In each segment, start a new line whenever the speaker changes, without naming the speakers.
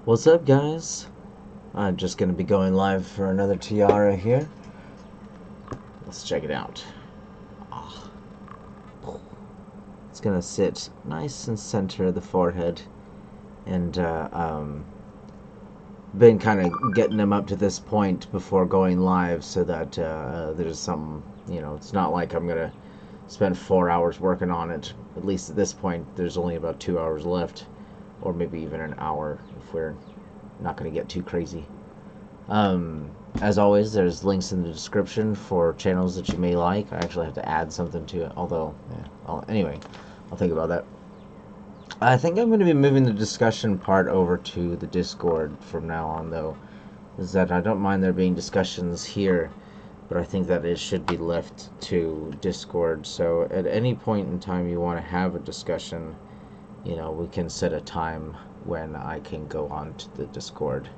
What's up, guys? I'm just gonna be going live for another Tiara here. Let's check it out. Oh. It's gonna sit nice and center of the forehead, and been kind of getting them up to this point before going live so that there's some, it's not like I'm gonna spend 4 hours working on it. At least at this point, there's only about 2 hours left, or maybe even an hour if we're not going to get too crazy. As always, there's links in the description for channels that you may like. I actually have to add something to it, although, anyway, I'll think about that. I think I'm going to be moving the discussion part over to the Discord from now on, though. Is that I don't mind there being discussions here, but I think that it should be left to Discord. So at any point in time you want to have a discussion, we can set a time when I can go on to the Discord.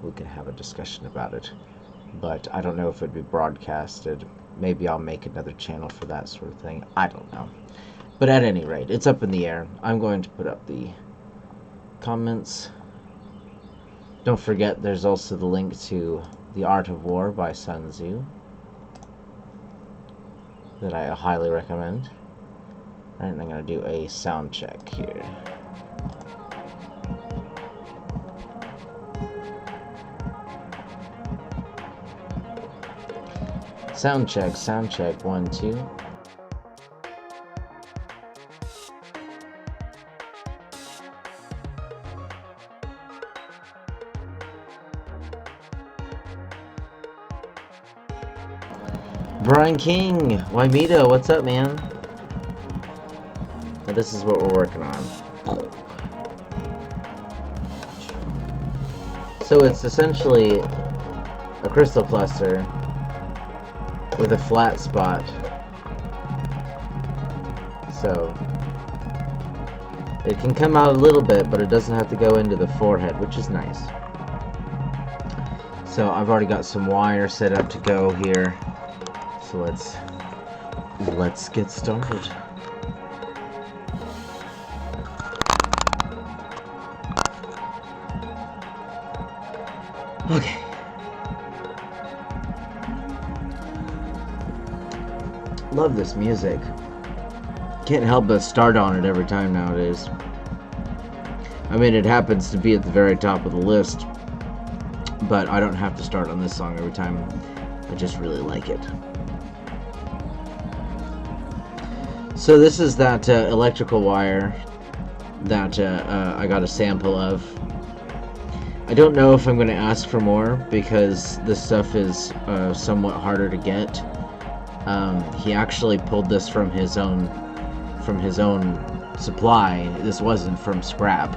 We can have a discussion about it. But I don't know if it'd be broadcasted. Maybe I'll make another channel for that sort of thing. I don't know. But at any rate, it's up in the air. I'm going to put up the comments. Don't forget, there's also the link to The Art of War by Sunzi that I highly recommend. And I'm going to do a sound check here. Sound check, 1, 2. Brian King, Wymito, what's up, man? Now this is what we're working on. So it's essentially a crystal cluster with a flat spot. So it can come out a little bit, but it doesn't have to go into the forehead, which is nice. So I've already got some wire set up to go here. So let's get started. Okay. Love this music. Can't help but start on it every time nowadays. I mean, it happens to be at the very top of the list, but I don't have to start on this song every time. I just really like it. So this is that electrical wire that I got a sample of. I don't know if I'm going to ask for more because this stuff is somewhat harder to get. He actually pulled this from his own supply. This wasn't from scrap,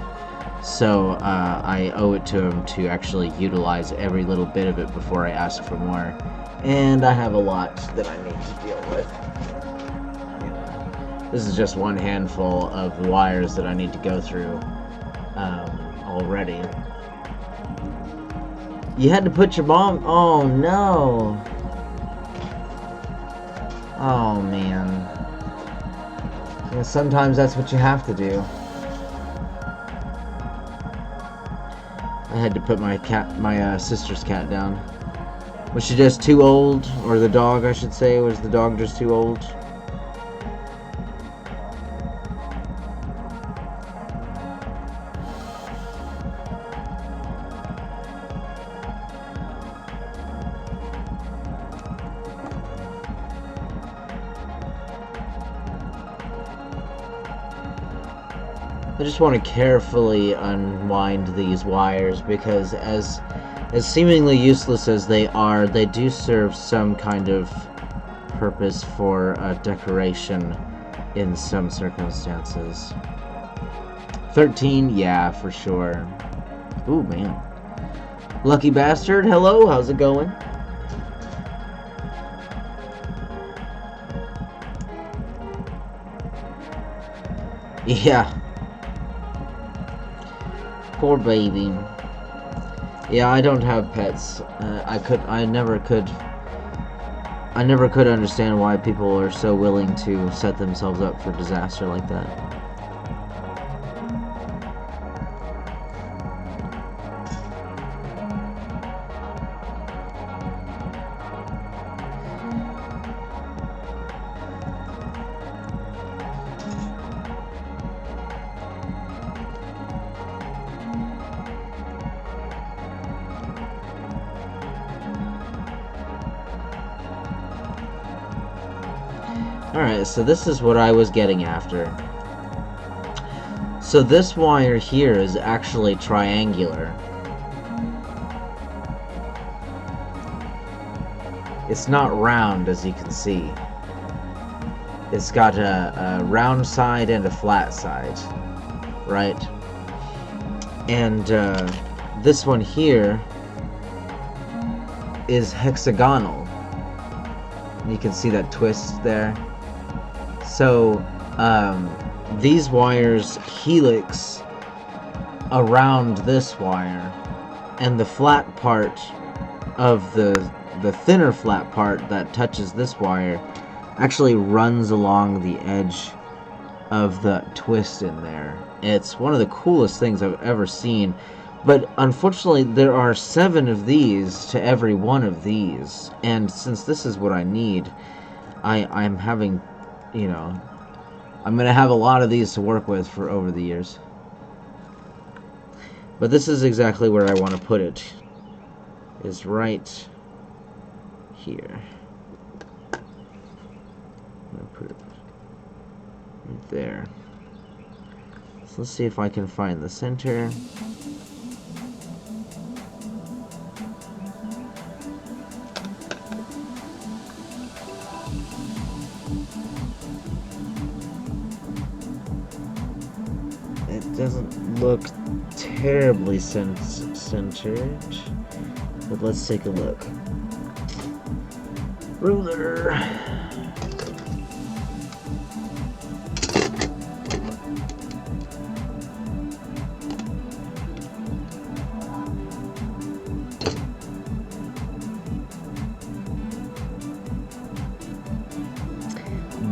so I owe it to him to actually utilize every little bit of it before I ask for more. And I have a lot that I need to deal with. This is just one handful of wires that I need to go through already. You had to put your bomb. Oh no. Oh man. Yeah, sometimes that's what you have to do. I had to put my sister's cat down. Was she just too old? Or the dog, I should say. Was the dog just too old? I just want to carefully unwind these wires because as seemingly useless as they are, they do serve some kind of purpose for decoration in some circumstances. 13, yeah, for sure. Ooh, man. Lucky bastard, hello, how's it going? Yeah. Poor baby. Yeah, I don't have pets. I never could understand why people are so willing to set themselves up for disaster like that. Alright, so this is what I was getting after. So this wire here is actually triangular. It's not round, as you can see. It's got a round side and a flat side, right? And this one here is hexagonal. You can see that twist there. So these wires helix around this wire, and the flat part of the thinner flat part that touches this wire actually runs along the edge of the twist in there. It's one of the coolest things I've ever seen, but unfortunately there are 7 of these to every one of these, and since this is what I need, I'm having, you know, I'm gonna have a lot of these to work with for over the years. But this is exactly where I want to put it, is right here. I'm gonna put it right there. So let's see if I can find the center. It doesn't look terribly centered, but let's take a look. Ruler.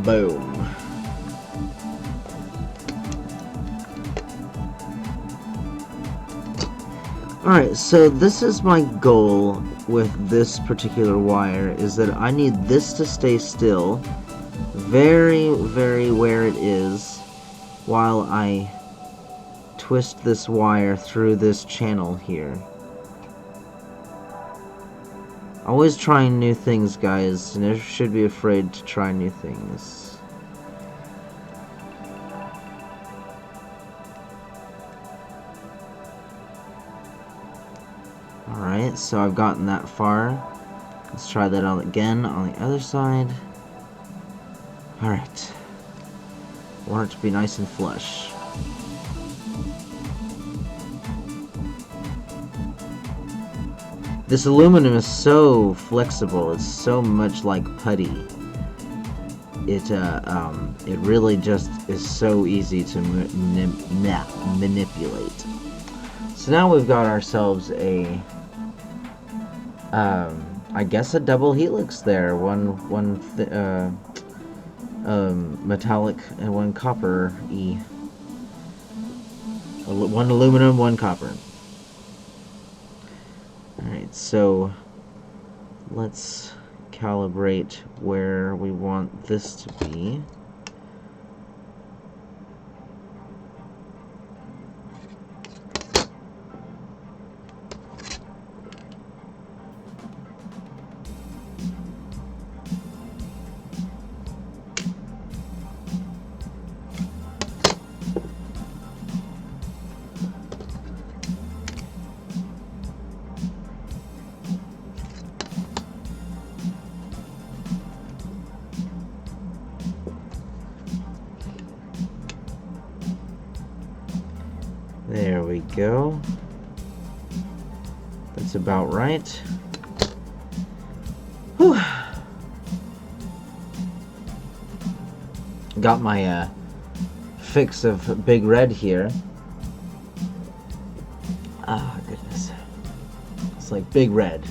Boom. Alright, so this is my goal with this particular wire, is that I need this to stay still, very, very where it is, while I twist this wire through this channel here. Always trying new things, guys. You never should be afraid to try new things. Alright, so I've gotten that far. Let's try that on again on the other side. Alright. I want it to be nice and flush. This aluminum is so flexible. It's so much like putty. It really just is so easy to manipulate. So now we've got ourselves a, I guess a double helix there. One metallic and one copper-y. One aluminum, one copper. Alright, so let's calibrate where we want this to be. There we go. That's about right. Whew. Got my fix of Big Red here. Ah, goodness. It's like Big Red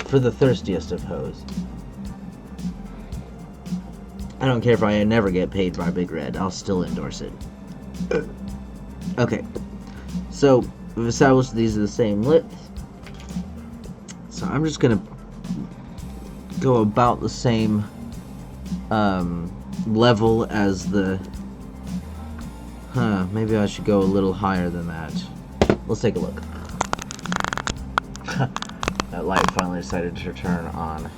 for the thirstiest of hoes. I don't care if I never get paid by Big Red, I'll still endorse it. Okay. So, we've established these are the same width. So I'm just gonna go about the same level as the... maybe I should go a little higher than that. Let's take a look. That light finally decided to turn on.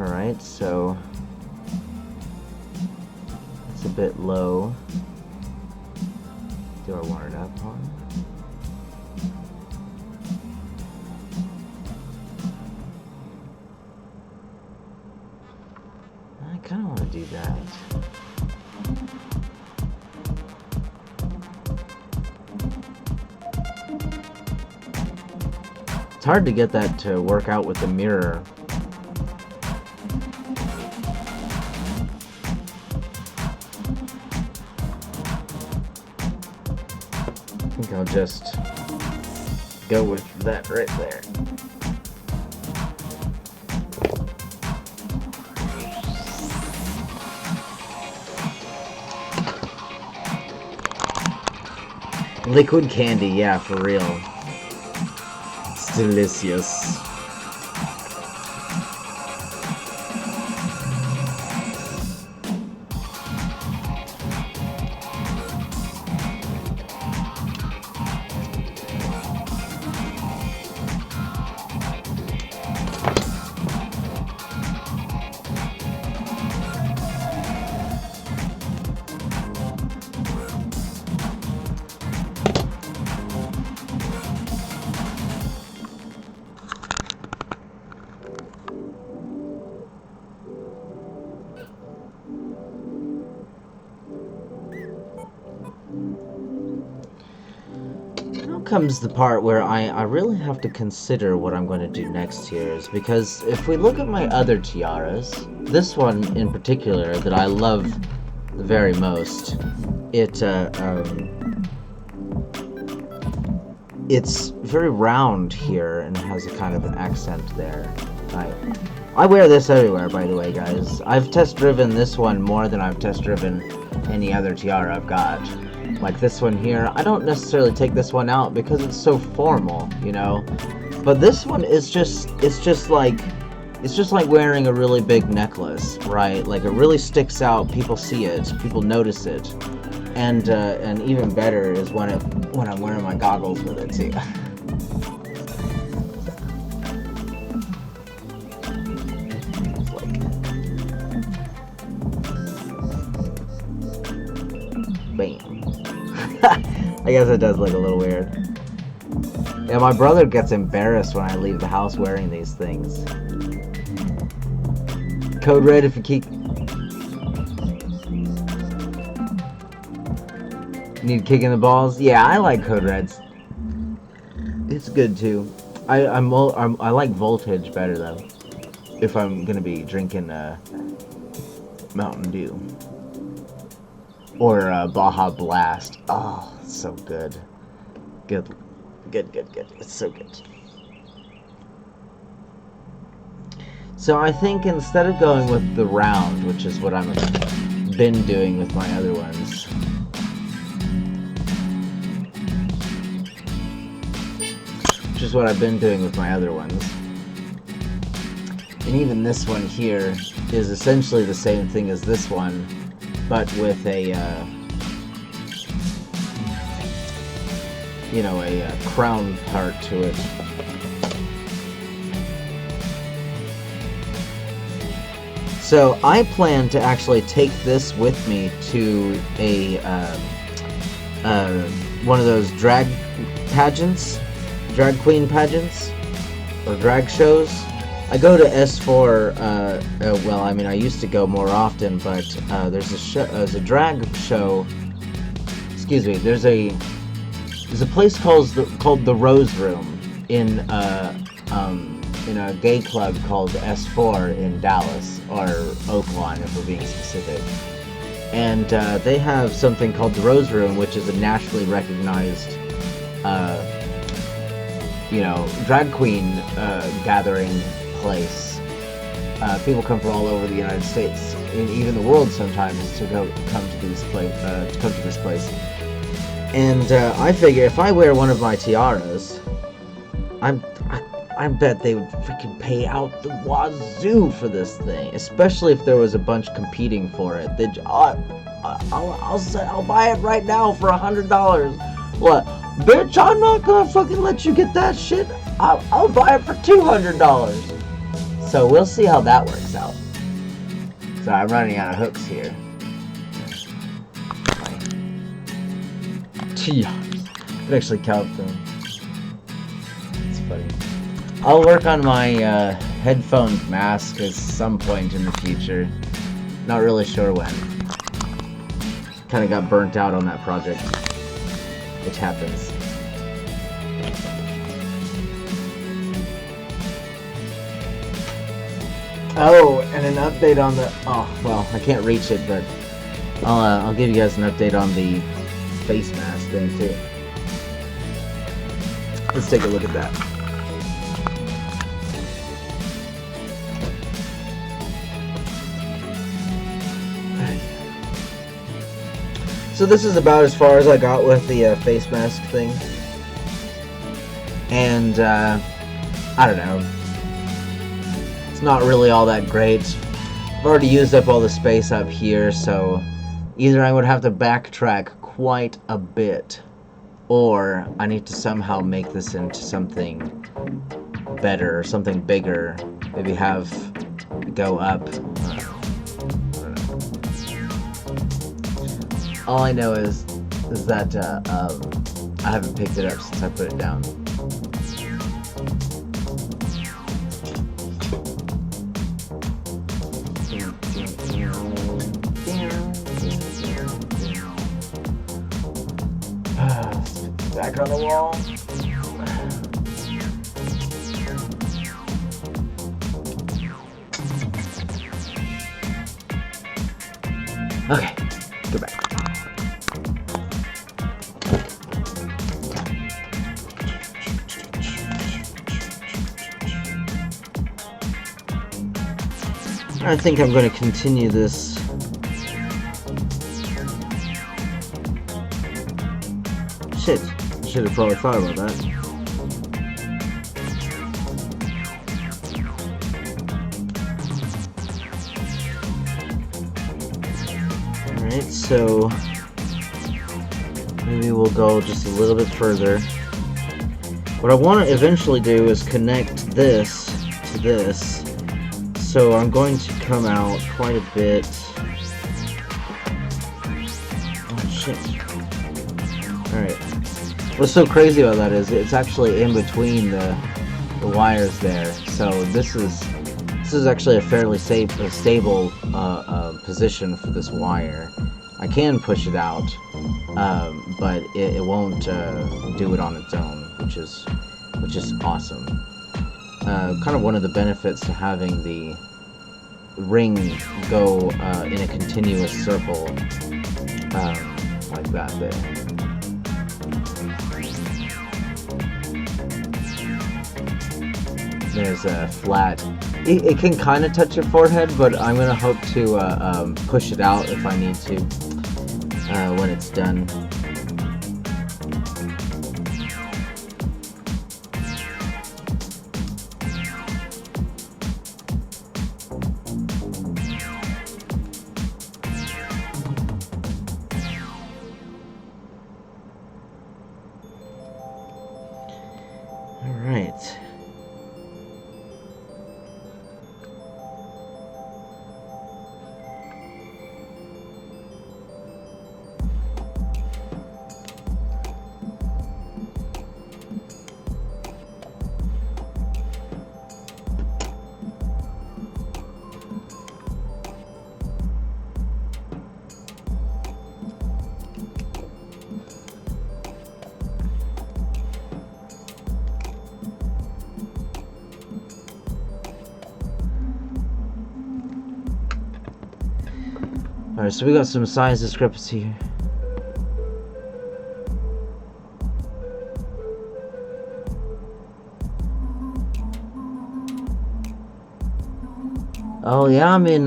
Alright, so it's a bit low. Do I want it up on? I kind of want to do that. It's hard to get that to work out with the mirror. I think I'll just go with that right there. Liquid candy, yeah, for real. It's delicious. Comes the part where I really have to consider what I'm going to do next here, is because if we look at my other tiaras, this one in particular that I love the very most, it's very round here and it has a kind of an accent there. I wear this everywhere, by the way, guys. I've test driven this one more than I've test driven any other tiara I've got. Like this one here, I don't necessarily take this one out because it's so formal, you know. But this one is just like wearing a really big necklace, right? Like it really sticks out. People see it, people notice it, and even better is when I'm wearing my goggles with it too. Bam. I guess it does look a little weird. Yeah, my brother gets embarrassed when I leave the house wearing these things. Code red if you keep... Need kick in the balls? Yeah, I like code reds. It's good too. I like voltage better though. If I'm gonna be drinking Mountain Dew. Or Baja Blast. Oh, so good. Good. It's so good. So I think instead of going with the round, which is what I've been doing with my other ones, and even this one here is essentially the same thing as this one, but with a, you know, a crown part to it. So I plan to actually take this with me to a one of those drag pageants, drag queen pageants, or drag shows. I go to S4, well, I mean, I used to go more often, but there's a drag show, excuse me, there's a place called the Rose Room in a gay club called S4 in Dallas, or Oakland if we're being specific. And they have something called the Rose Room, which is a nationally recognized, drag queen gathering place. People come from all over the United States and even the world sometimes to come to this place. And I figure if I wear one of my tiaras, I bet they would freaking pay out the wazoo for this thing, especially if there was a bunch competing for it. I'll buy it right now for $100. What, bitch? I'm not gonna fucking let you get that shit. I'll buy it for $200. So we'll see how that works out. So I'm running out of hooks here. Tiara. I can actually count them. It's funny. I'll work on my headphone mask at some point in the future. Not really sure when. Kind of got burnt out on that project, which happens. Oh, and an update on the... Oh, well, I can't reach it, but I'll give you guys an update on the face mask thing, too. Let's take a look at that. So this is about as far as I got with the face mask thing. And, I don't know. It's not really all that great. I've already used up all the space up here, so either I would have to backtrack quite a bit, or I need to somehow make this into something better, or something bigger. Maybe have go up. All I know is that I haven't picked it up since I put it down. Back on the wall. Okay, go back. I think I'm going to continue this. Shit, I should have probably thought about that. Alright, so maybe we'll go just a little bit further. What I want to eventually do is connect this to this. So I'm going to come out quite a bit. Oh shit. Alright. What's so crazy about that is it's actually in between the wires there. So this is actually a fairly stable position for this wire. I can push it out, but it won't do it on its own, which is awesome. Kind of one of the benefits to having the ring go in a continuous circle like that there. There's a flat. It can kind of touch your forehead, but I'm going to hope to push it out if I need to when it's done. Alright. Alright, so we got some size discrepancy here. Oh yeah, I mean,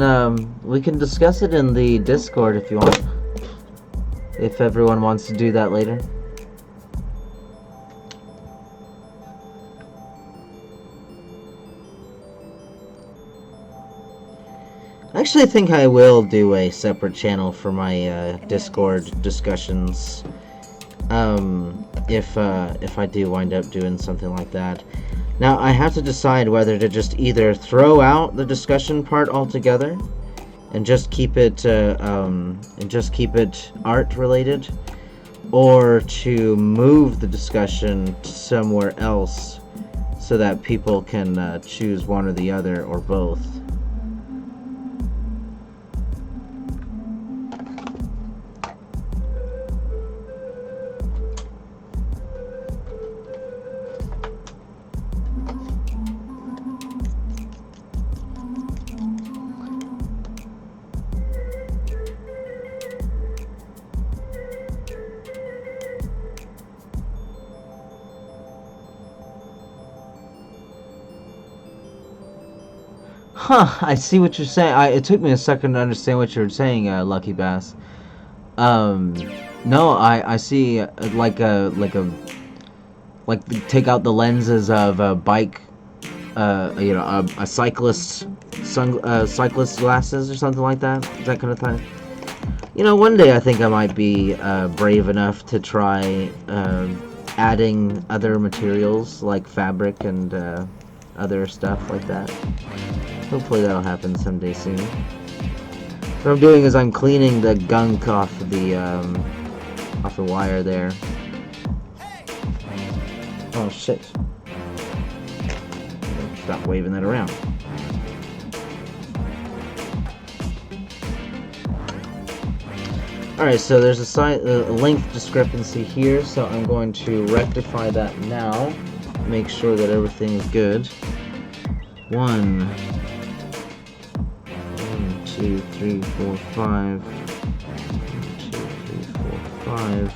we can discuss it in the Discord if you want. If everyone wants to do that later. I actually think I will do a separate channel for my Discord discussions. If I do wind up doing something like that. Now I have to decide whether to just either throw out the discussion part altogether and just keep it art related, or to move the discussion somewhere else so that people can choose one or the other or both. Huh, I see what you're saying. It took me a second to understand what you were saying, Lucky Bass. No, I see, take out the lenses of a bike, a cyclist glasses or something like that. That kind of thing. One day I think I might be brave enough to try adding other materials like fabric and other stuff like that. Hopefully that'll happen someday soon. What I'm doing is I'm cleaning the gunk off the wire there. Oh shit. Stop waving that around. Alright, so there's a length discrepancy here, so I'm going to rectify that now. Make sure that everything is good. 1, 2, 3, 4, 5. 1, 2, 3, 4, 5.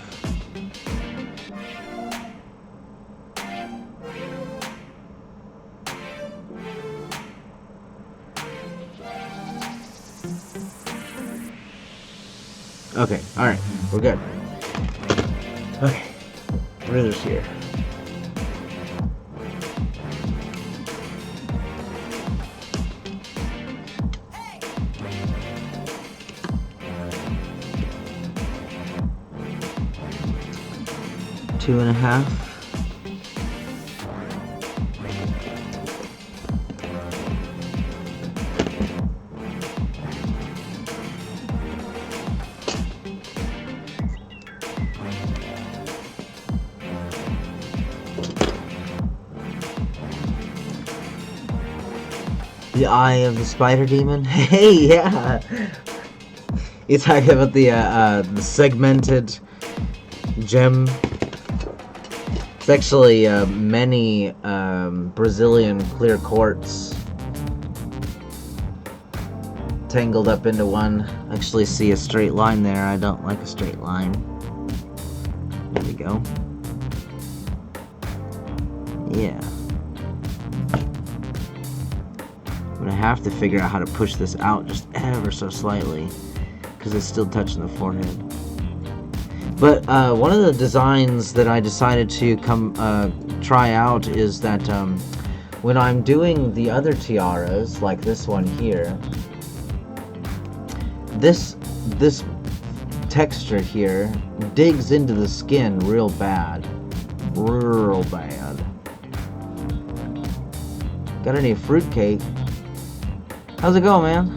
Okay, alright, we're good. Okay, Rither's here. Two and a half. The eye of the spider demon. Hey, yeah. You talking about the segmented gem? It's actually many Brazilian clear quartz tangled up into one. I actually see a straight line there. I don't like a straight line. There we go. Yeah. I'm gonna have to figure out how to push this out just ever so slightly, because it's still touching the forehead. But one of the designs that I decided to try out is that when I'm doing the other tiaras, like this one here, this texture here digs into the skin real bad. Real bad. Got any fruitcake? How's it going, man?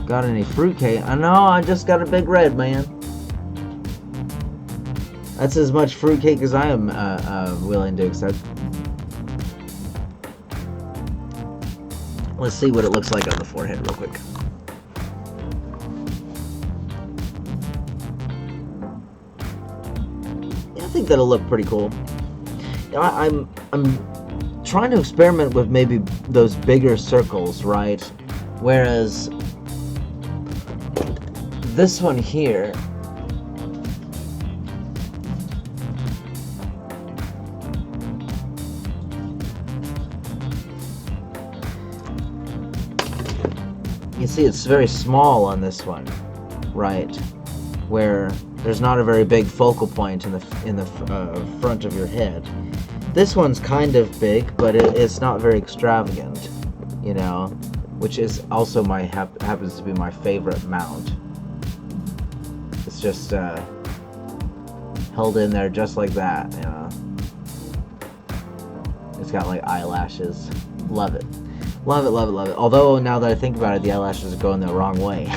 Got any fruitcake? I know, I just got a big red, man. That's as much fruitcake as I am willing to accept. Let's see what it looks like on the forehead real quick. Yeah, I think that'll look pretty cool. I'm trying to experiment with maybe those bigger circles, right? Whereas this one here, you see it's very small on this one, right? Where there's not a very big focal point in the front of your head. This one's kind of big, but it's not very extravagant, you know, which is also happens to be my favorite mount. It's just held in there just like that, you know. It's got like eyelashes. Love it. Love it, love it, love it. Although, now that I think about it, the eyelashes are going the wrong way.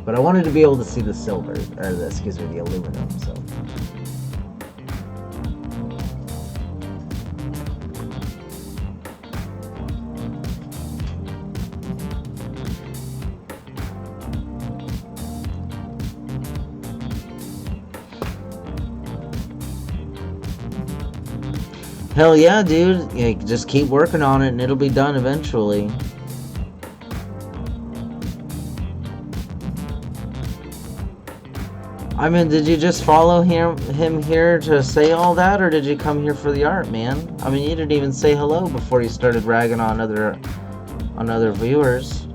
But I wanted to be able to see the silver, or the aluminum, so. Hell yeah, dude. Yeah, just keep working on it and it'll be done eventually. I mean, did you just follow him here to say all that, or did you come here for the art, man? I mean, you didn't even say hello before you started ragging on other viewers.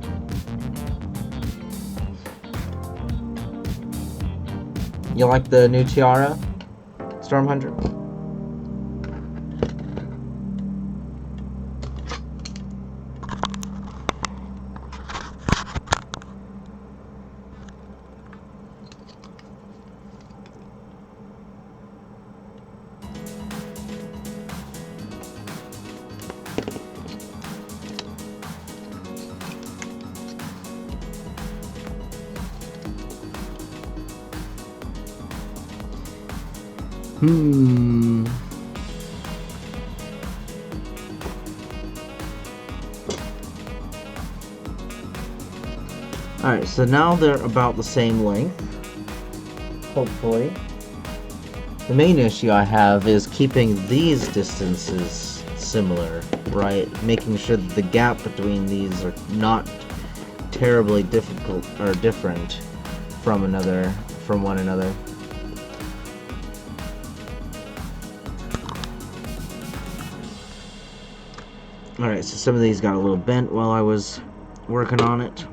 You like the new Tiara, Storm Hunter? Alright, so now they're about the same length, hopefully. The main issue I have is keeping these distances similar, right? Making sure that the gap between these are not terribly difficult or different from one another. Alright, so some of these got a little bent while I was working on it.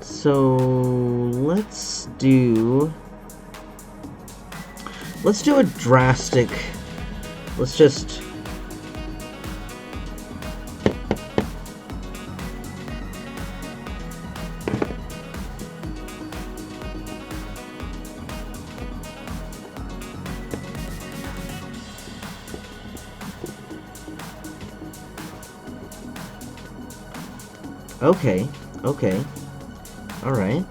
So let's do a drastic, let's just okay. Alright.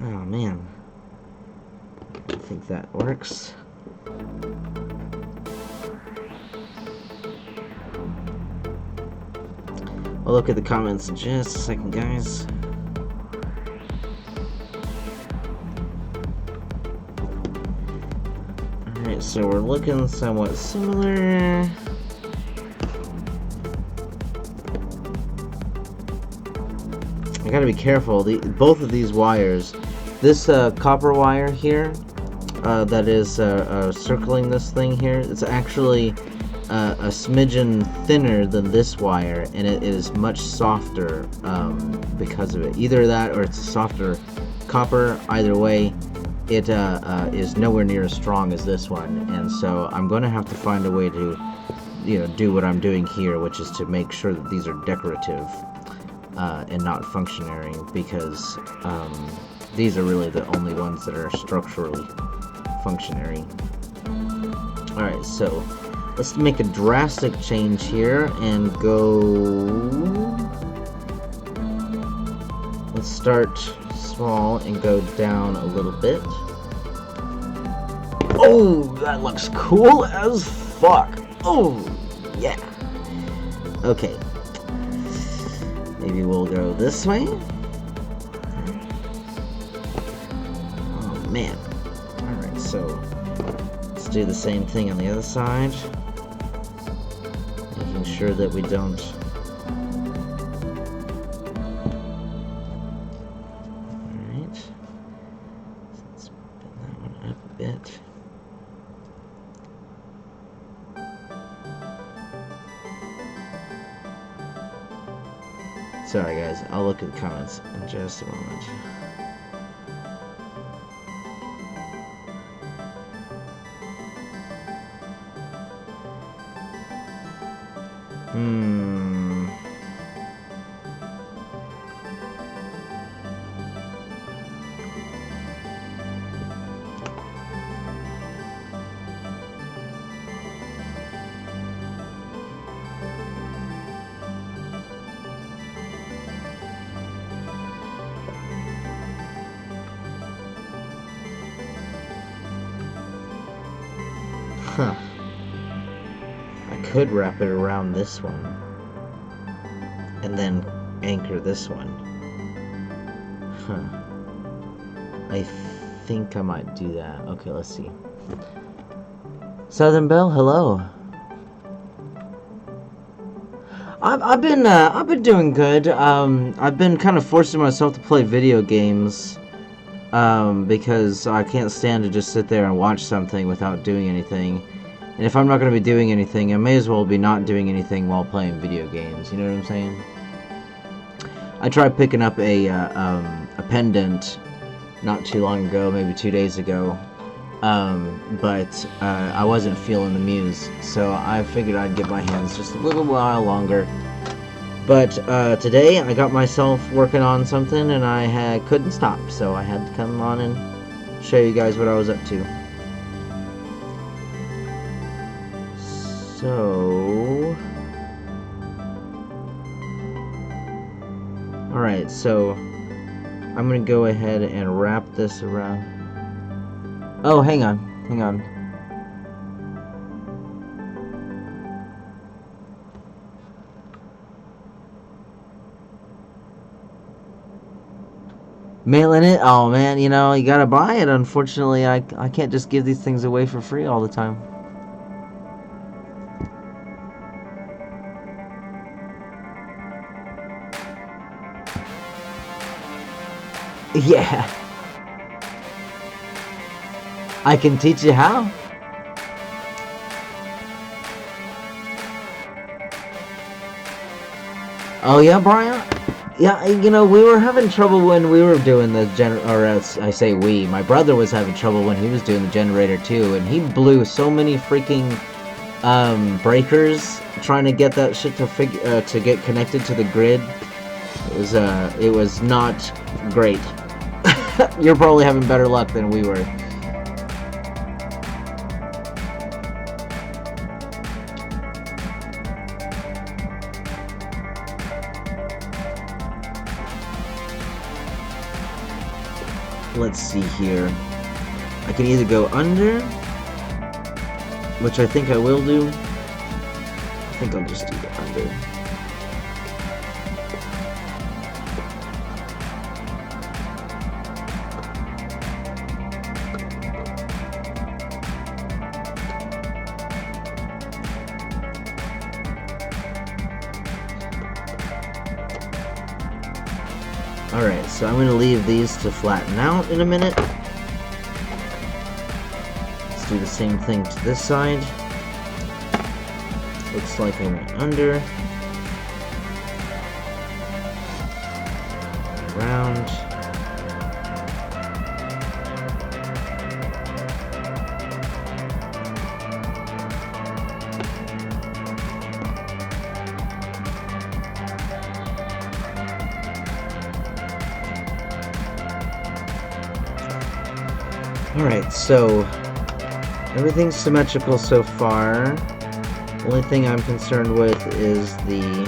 Oh man. I think that works. I'll look at the comments in just a second, guys. Alright, so we're looking somewhat similar. I gotta be careful. Both of these wires, this copper wire here, that is circling this thing here, it's actually a smidgen thinner than this wire, and it is much softer because of it. Either that or it's softer copper. Either way, it is nowhere near as strong as this one, and so I'm going to have to find a way to, do what I'm doing here, which is to make sure that these are decorative and not functionary, because these are really the only ones that are structurally functionary. Alright, so let's make a drastic change here and go. Let's start small and go down a little bit. Oh, that looks cool as fuck. Oh, yeah. Okay. Maybe we'll go this way. Oh, man. Alright, so let's do the same thing on the other side. Making sure that we don't. Alright. Let's put that one up a bit. Sorry guys, I'll look at the comments in just a moment. Hmm. Huh. I could wrap it around this one. And then anchor this one. Huh. I think I might do that. Okay, let's see. Southern Belle, hello. I've been doing good. I've been kind of forcing myself to play video games. Because I can't stand to just sit there and watch something without doing anything. And if I'm not going to be doing anything, I may as well be not doing anything while playing video games. You know what I'm saying? I tried picking up a pendant not too long ago, maybe 2 days ago. But I wasn't feeling the muse, so I figured I'd give my hands just a little while longer. But today I got myself working on something and I couldn't stop, so I had to come on and show you guys what I was up to. So... Alright, so I'm going to go ahead and wrap this around. Oh, hang on. Mailing it? Oh man, you know, you gotta buy it. Unfortunately, I can't just give these things away for free all the time. Yeah. I can teach you how. Oh yeah, Brian? Yeah, you know, we were having trouble when we were doing the I say we. My brother was having trouble when he was doing the generator too, and he blew so many freaking breakers trying to get that shit to get connected to the grid. It was not great. You're probably having better luck than we were. Let's see here. I can either go under, which I think I will do. I think I'll just do the under. Alright, so I'm going to leave these to flatten out in a minute. Let's do the same thing to this side. Looks like I went under. Around. Alright, so everything's symmetrical so far. The only thing I'm concerned with is the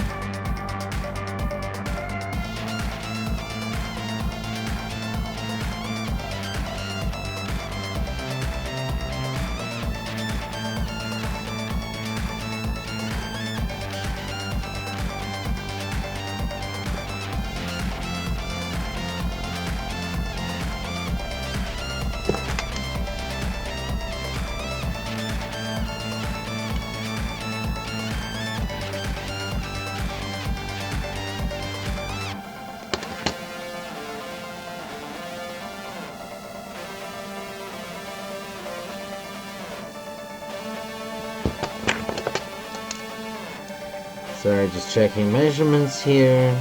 Sorry, just checking measurements here.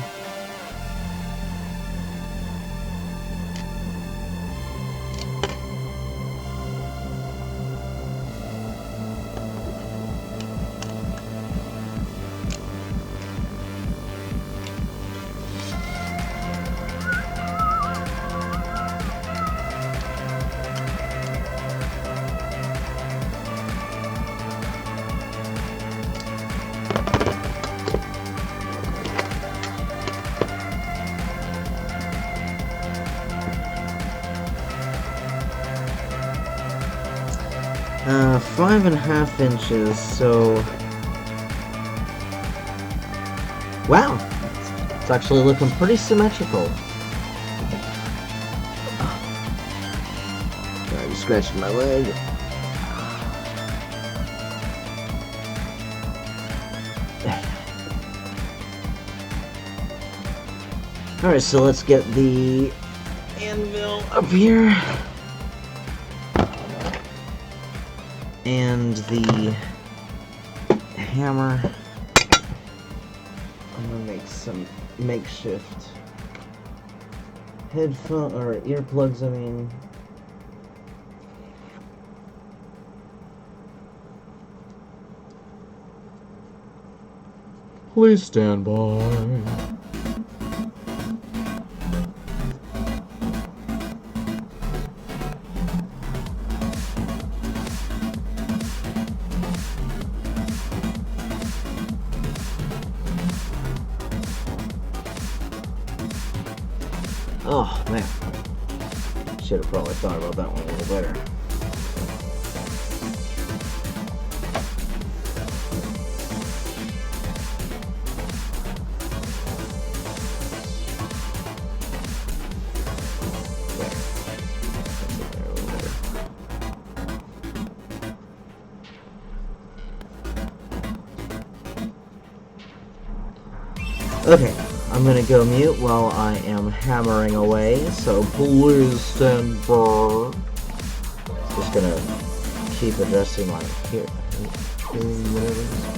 5.5 inches, so... Wow! It's actually looking pretty symmetrical. Sorry, scratching my leg. Alright, so let's get the anvil up here. And the hammer. I'm gonna make some makeshift headphone or earplugs, I mean. Please stand by. Oh, man. Should have probably thought about that one a little better. Okay, I'm gonna go mute while I am hammering away, so please stand by. Just gonna keep adjusting my hearing, whatever it is.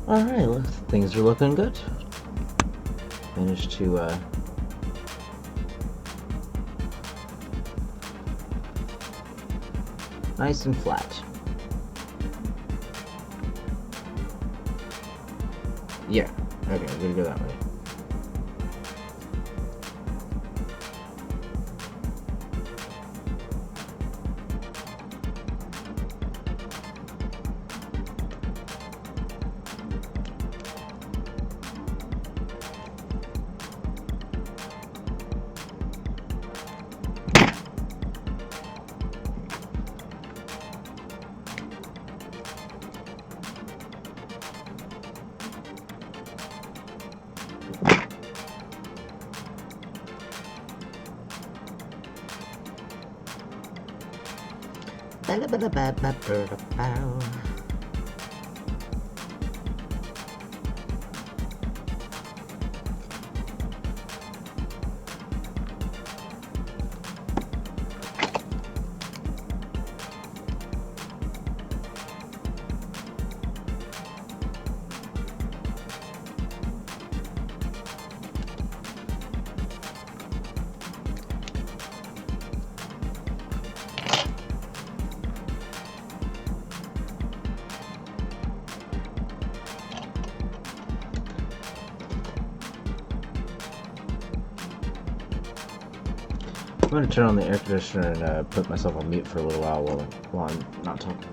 Alright, things are looking good. Managed to, nice and flat. Yeah, okay, I'm gonna go that way. going to turn on the air conditioner and put myself on mute for a little while I'm not talking.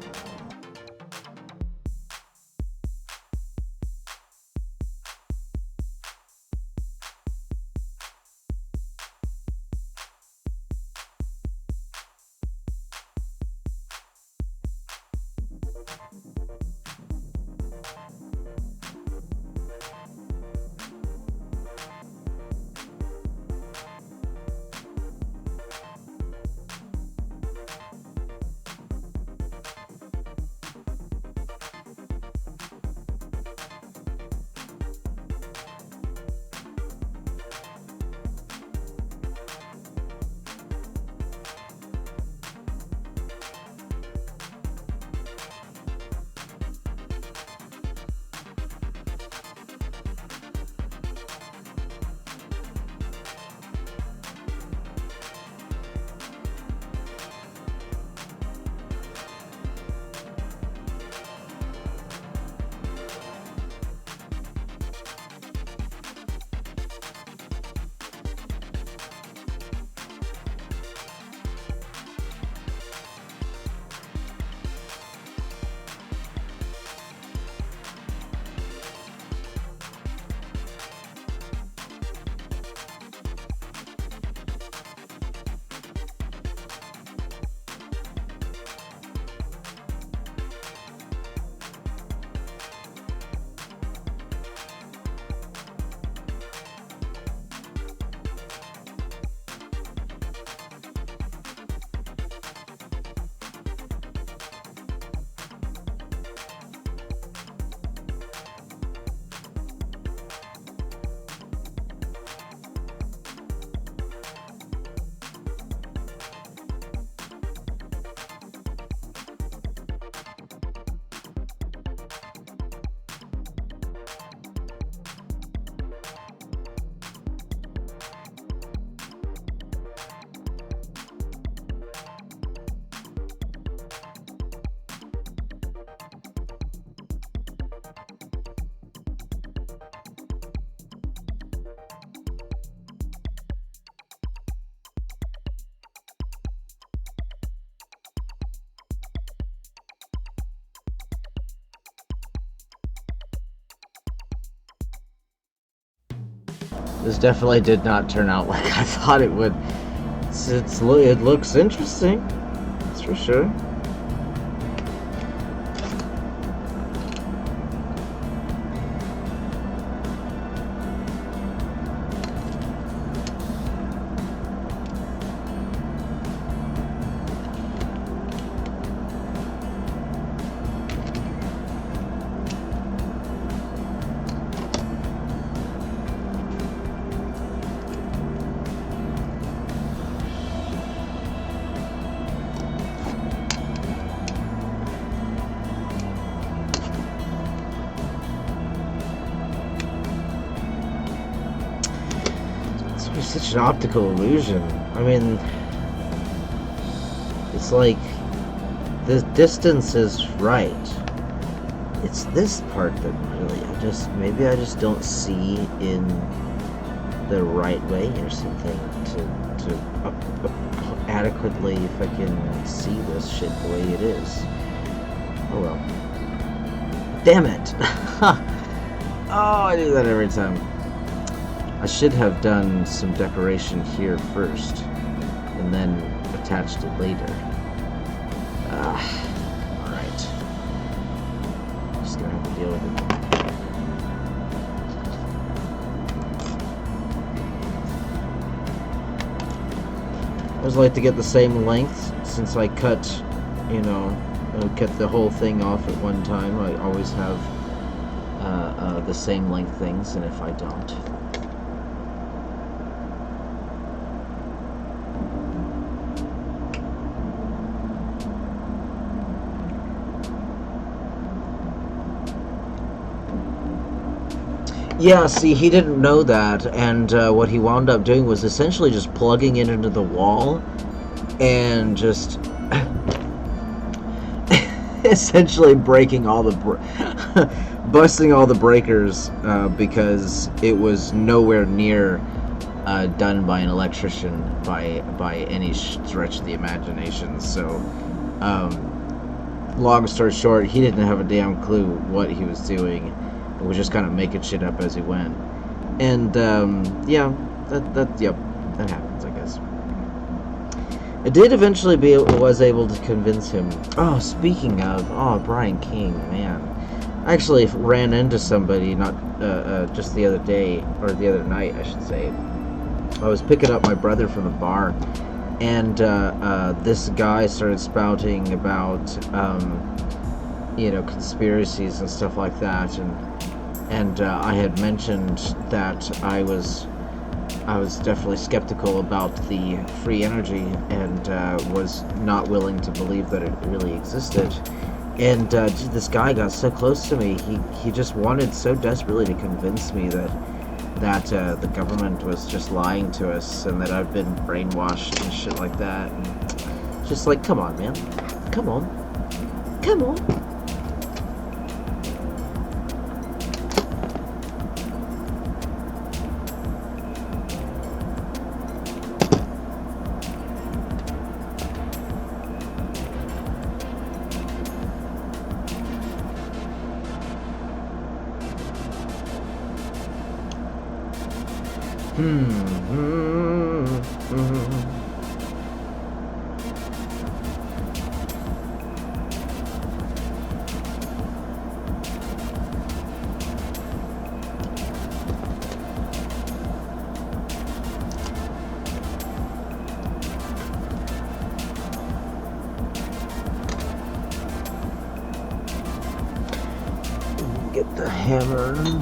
This definitely did not turn out like I thought it would. It looks interesting, that's for sure. Such an optical illusion. I mean, it's like the distance is right. It's this part that really maybe I just don't see in the right way or something to adequately fucking see this shit the way it is. Oh well. Damn it! Oh, I do that every time. I should have done some decoration here first, and then attached it later. Alright. Just gonna have to deal with it. I always like to get the same length, since I cut the whole thing off at one time. I always have the same length things, and if I don't, yeah, see, he didn't know that, and what he wound up doing was essentially just plugging it into the wall and just essentially breaking all the busting all the breakers because it was nowhere near done by an electrician by any stretch of the imagination. So, long story short, he didn't have a damn clue what he was doing. He was just kind of making shit up as he went. And yeah, that happens, I guess. I did eventually was able to convince him. Oh, speaking of, Brian King, man. I actually ran into somebody not just the other day, or the other night, I should say. I was picking up my brother from the bar, and this guy started spouting about, conspiracies and stuff like that, and I had mentioned that I was definitely skeptical about the free energy, and was not willing to believe that it really existed. And this guy got so close to me. He just wanted so desperately to convince me that the government was just lying to us, and that I've been brainwashed and shit like that. And just like, come on, man, come on. Get the hammer and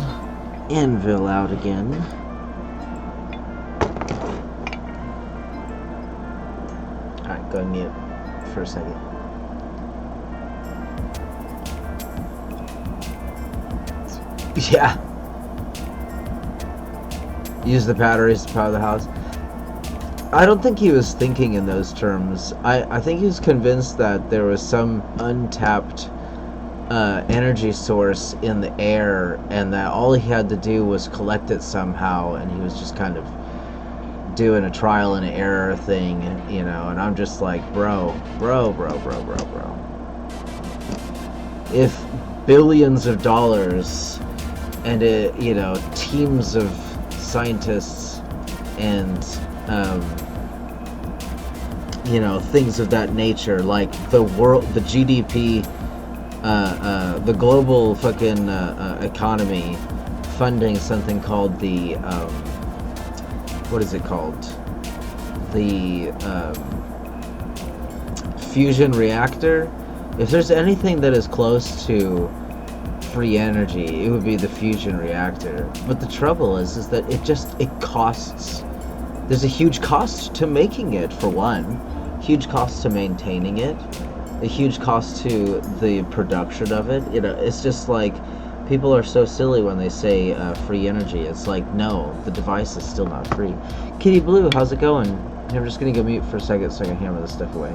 anvil out again. Alright, go mute for a second. Yeah. Use the batteries to power the house. I don't think he was thinking in those terms. I think he was convinced that there was some untapped energy source in the air, and that all he had to do was collect it somehow, and he was just kind of doing a trial and error thing, and I'm just like, bro. If billions of dollars and teams of scientists and things of that nature, like the GDP, the global fucking economy funding something called the what is it called? The fusion reactor. If there's anything that is close to free energy, it would be the fusion reactor. But the trouble is that it costs. There's a huge cost to making it, for one. Huge cost to maintaining it. A huge cost to the production of it. It's just like, people are so silly when they say free energy. It's like, no, the device is still not free. Kitty Blue, how's it going? I'm just gonna go mute for a second so I can hammer this stuff away.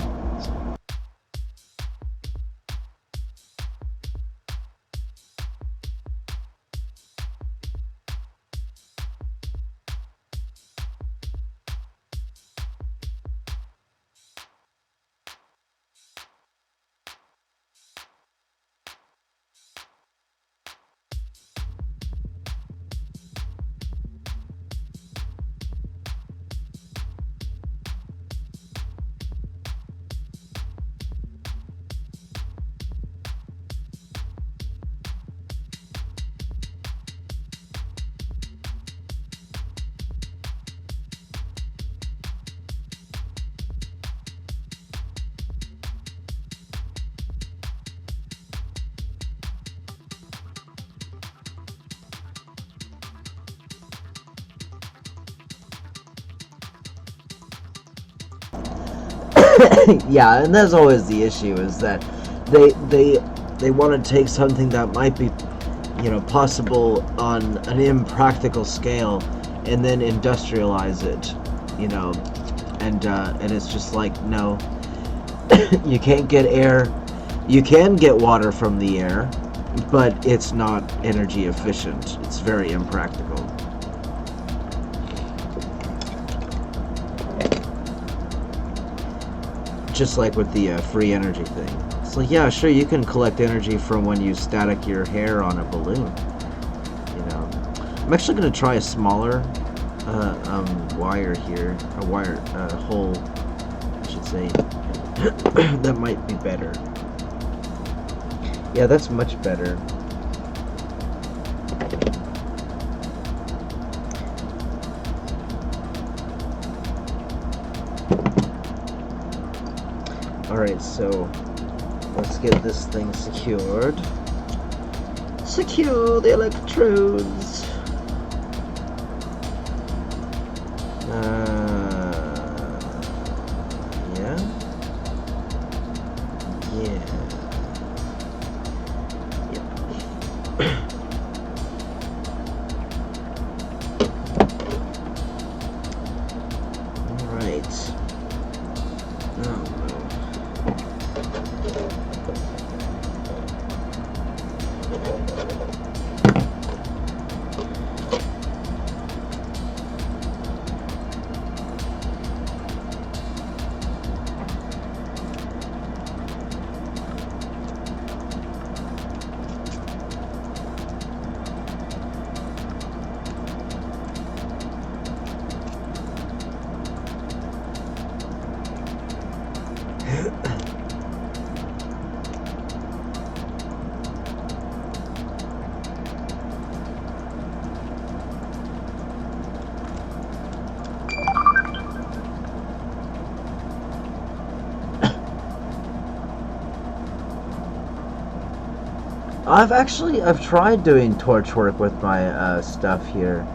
Yeah, and that's always the issue, is that they want to take something that might be, possible on an impractical scale, and then industrialize it, and it's just like, no, you can't get air. You can get water from the air, but it's not energy efficient. It's very impractical. just like with the free energy thing. It's like, yeah, sure, you can collect energy from when you static your hair on a balloon. You know, I'm actually gonna try a smaller wire here, a wire hole, I should say. That might be better. Yeah, that's much better. Alright, so let's get this thing secured. Secure the electrodes. Yeah. Yeah. Yep. Alright. Oh. I've tried doing torch work with my stuff here.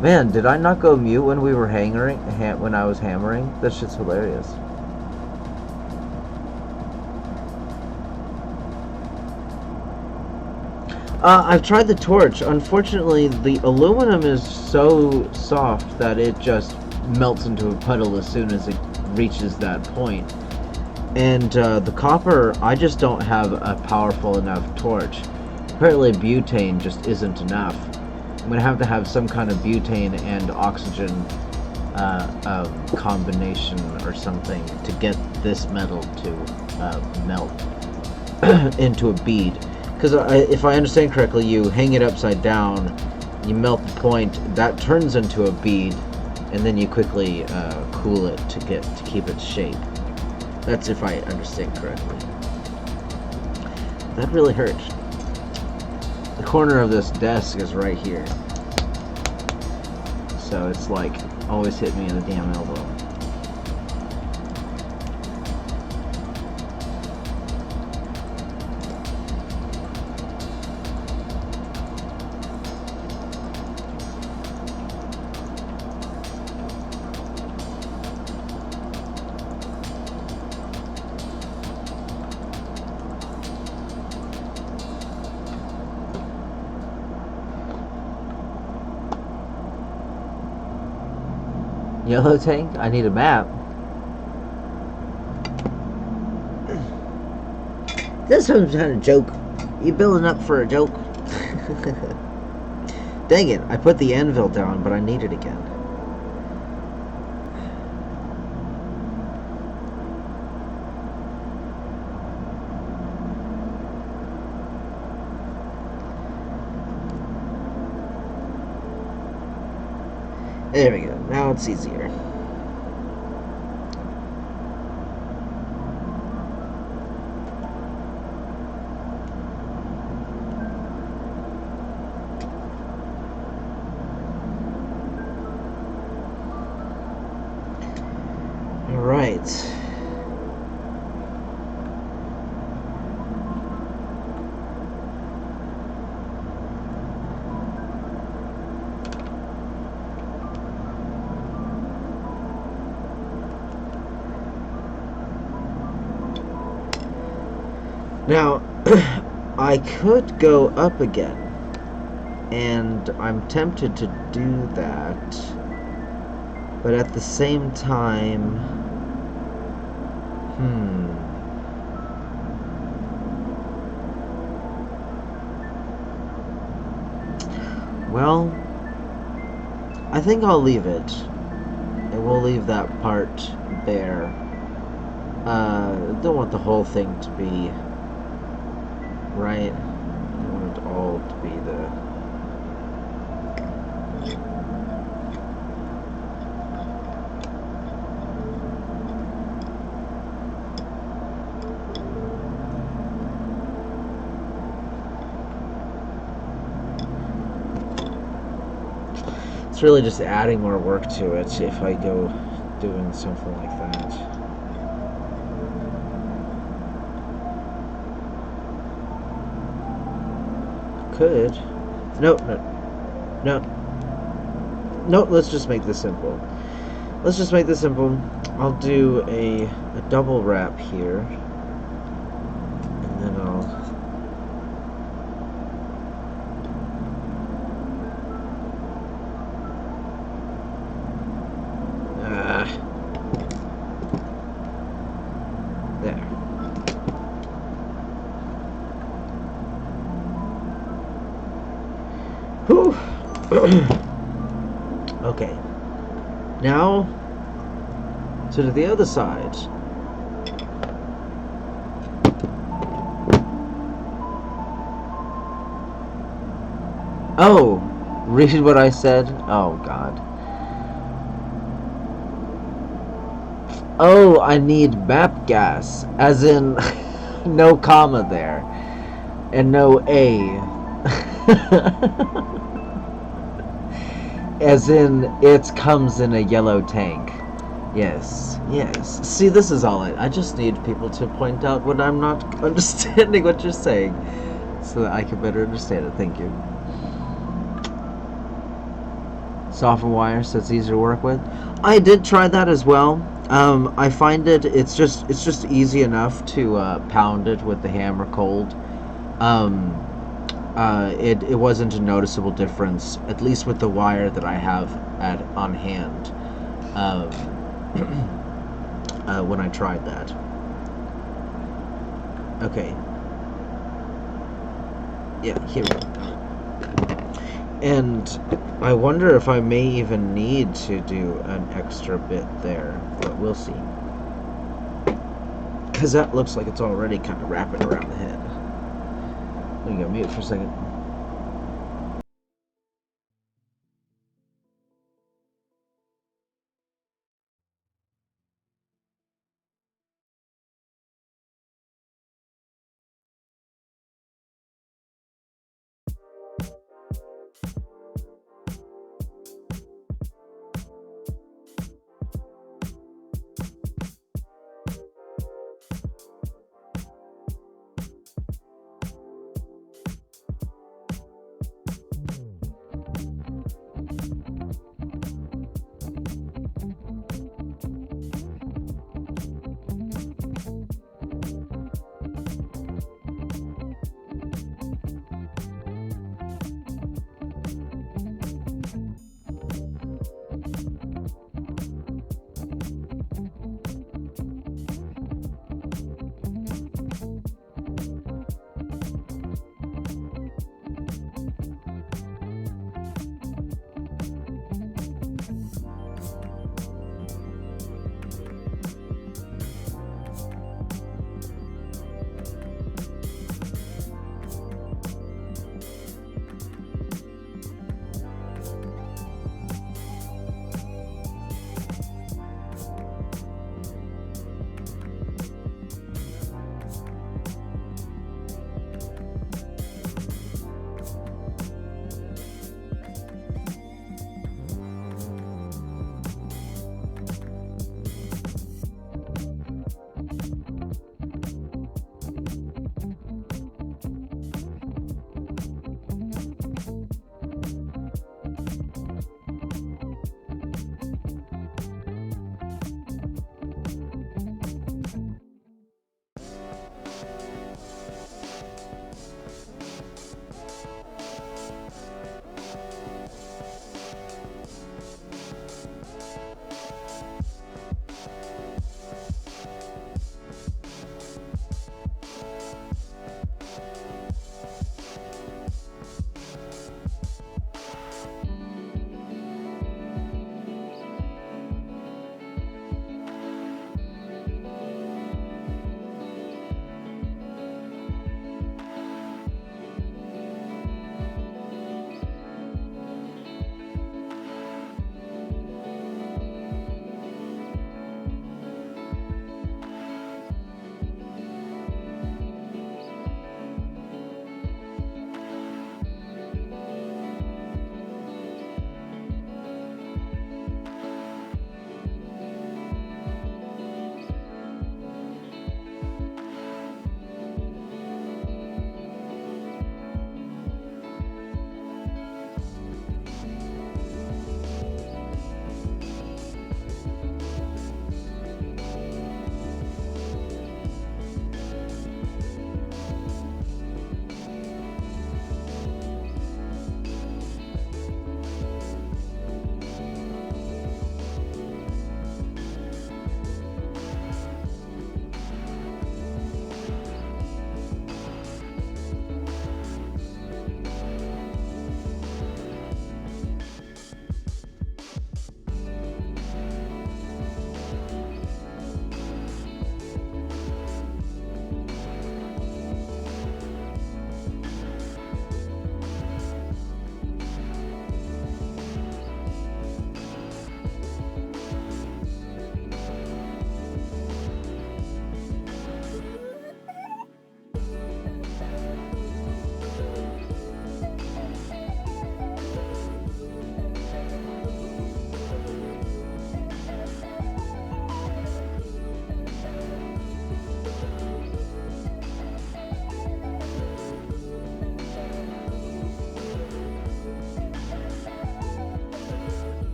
Man, did I not go mute when we were when I was hammering? That shit's hilarious. I've tried the torch. Unfortunately, the aluminum is so soft that it just melts into a puddle as soon as it reaches that point. And the copper, I just don't have a powerful enough torch. Apparently butane just isn't enough. I'm going to have some kind of butane and oxygen combination or something to get this metal to melt into a bead. Because if I understand correctly, you hang it upside down, you melt the point, that turns into a bead, and then you quickly cool it to keep its shape. That's if I understand correctly. That really hurt. The corner of this desk is right here. So it's like, always hit me in the damn elbow. Yellow tank? I need a map. This one's kind of a joke. You building up for a joke? Dang it, I put the anvil down, but I need it again. There we go. Now it's easier. All right. Now, I could go up again, and I'm tempted to do that, but at the same time, well, I think I'll leave it, and we'll leave that part there. Don't want the whole thing to be right. I want it all to be the. It's really just adding more work to it if I go doing something like that. Could. No, no, no. No, let's just make this simple. Let's just make this simple. I'll do a double wrap here. And then I'll... There. Whew. Okay. Now, to the other side. Oh, read what I said? Oh, God. Oh, I need map gas, as in no comma there, and no A. As in, it comes in a yellow tank. Yes, yes. See, this is all I just need people to point out when I'm not understanding what you're saying, so that I can better understand it. Thank you. Soften wire so it's easier to work with. I did try that as well. I find it's just easy enough to pound it with the hammer cold. It wasn't a noticeable difference, at least with the wire that I have on hand. When I tried that. Okay. Yeah, here we go. And I wonder if I may even need to do an extra bit there, but we'll see. Because that looks like it's already kind of wrapping around the head. Let me go mute for a second.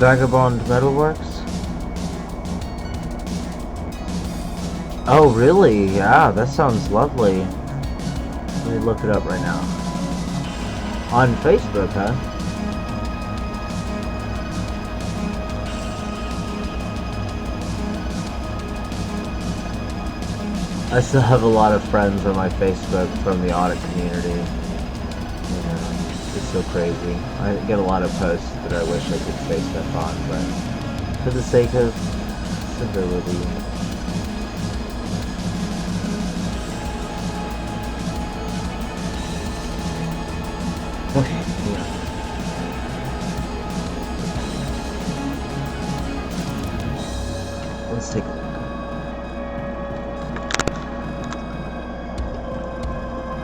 Vagabond Metalworks? Oh, really? Yeah, that sounds lovely. Let me look it up right now. On Facebook, huh? I still have a lot of friends on my Facebook from the audit community. Yeah, it's so crazy. I get a lot of posts that I wish I could say stuff on, but for the sake of civility. Okay, yeah. Let's take a look.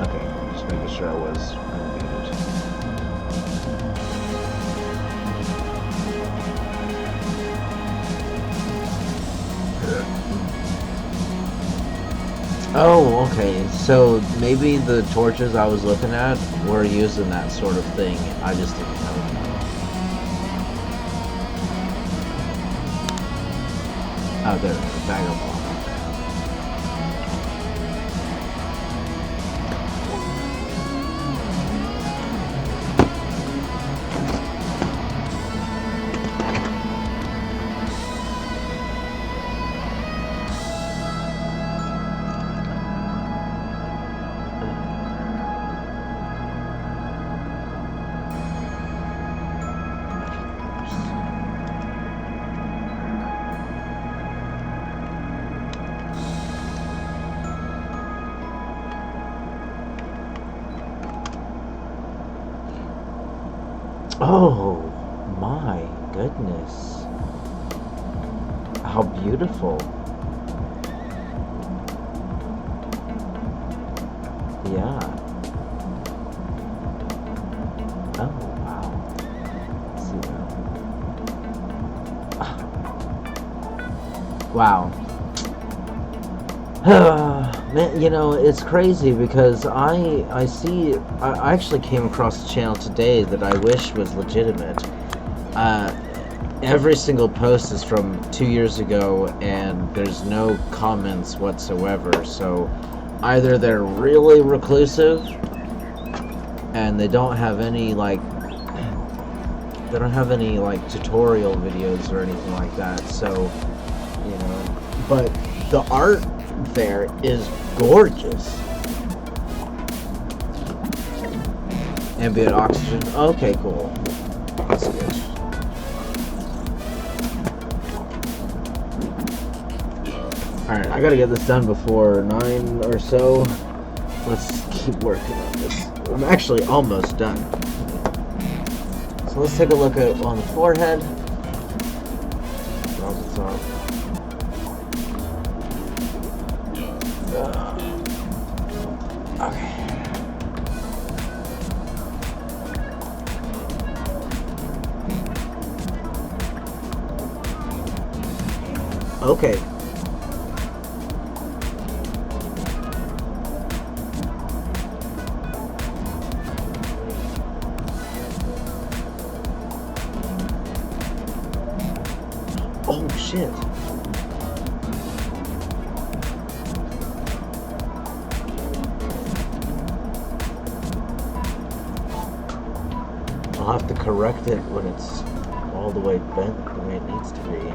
Okay, just making sure I was unmuted. Oh, okay. So maybe the torches I was looking at were using that sort of thing. I just didn't know. Oh, there, vagabond. Oh my goodness. How beautiful. Yeah. Oh wow. Let's see that. Wow. Man, you know, it's crazy because I actually came across a channel today that I wish was legitimate. Every single post is from 2 years ago and there's no comments whatsoever, so either they're really reclusive and they don't have any like tutorial videos or anything like that, so you know, but the art there is gorgeous. Ambient oxygen. Okay, cool. That's good. Alright, I gotta get this done before 9 or so. Let's keep working on this. I'm actually almost done. So let's take a look at on the forehead. Okay. Oh shit. I'll have to correct it when it's all the way bent the way it needs to be.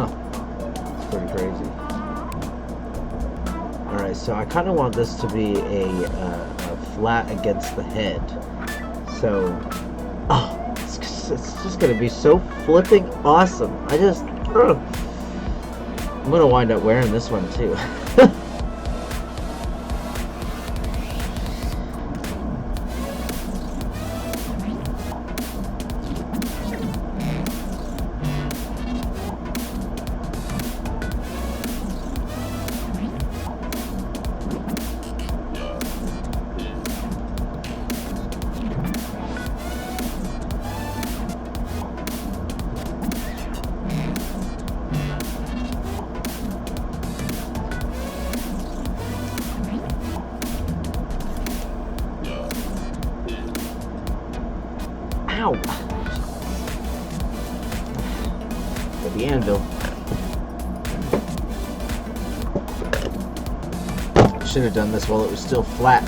It's pretty crazy. Alright, so I kind of want this to be a flat against the head. So, oh, it's just going to be so flipping awesome. I'm going to wind up wearing this one too. Ow! Got the anvil. Should have done this while it was still flat.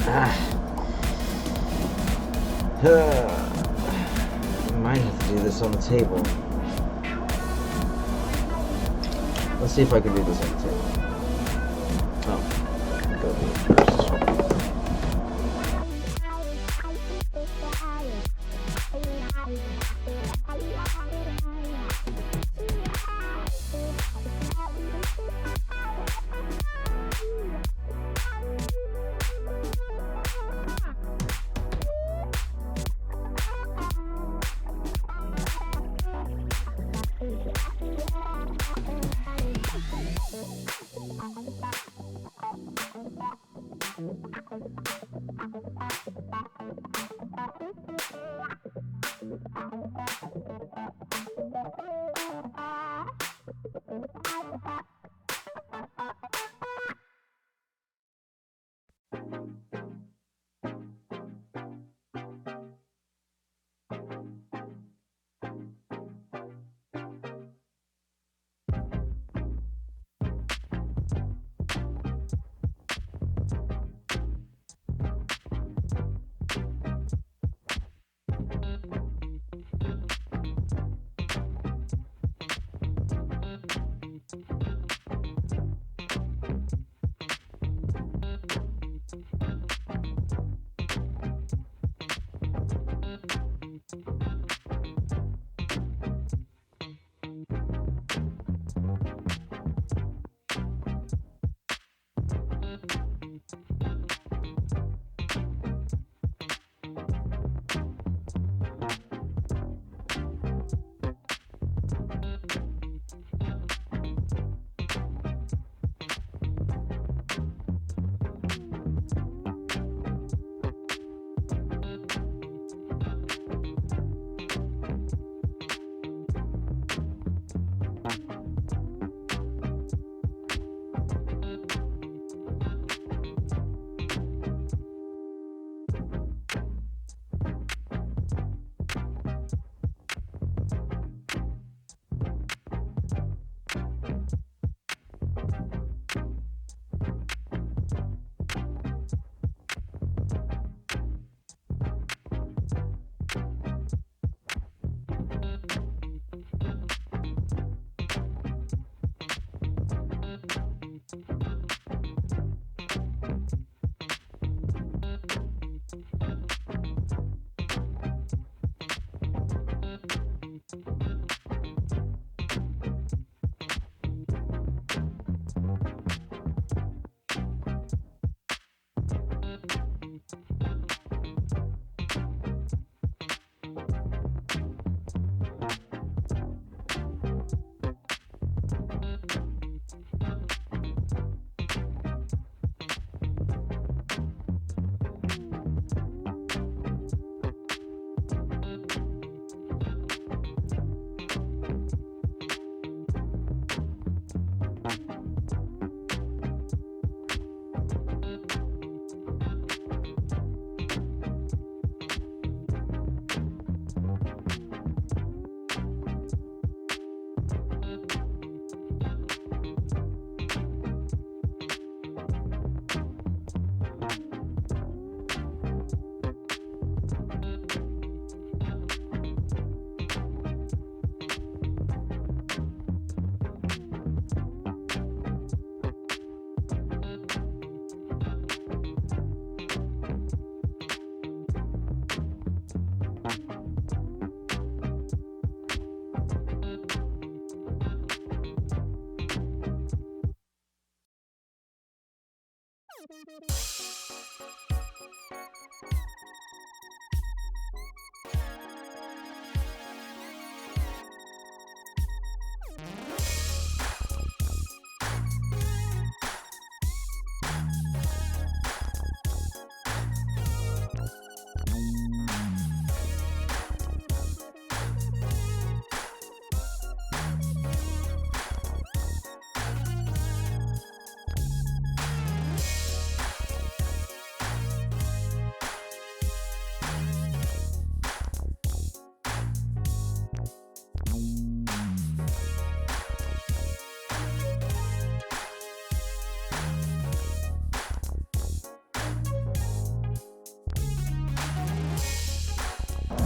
Might have to do this on the table. Let's see if I can do this on the table. Oh, I'll go do it first.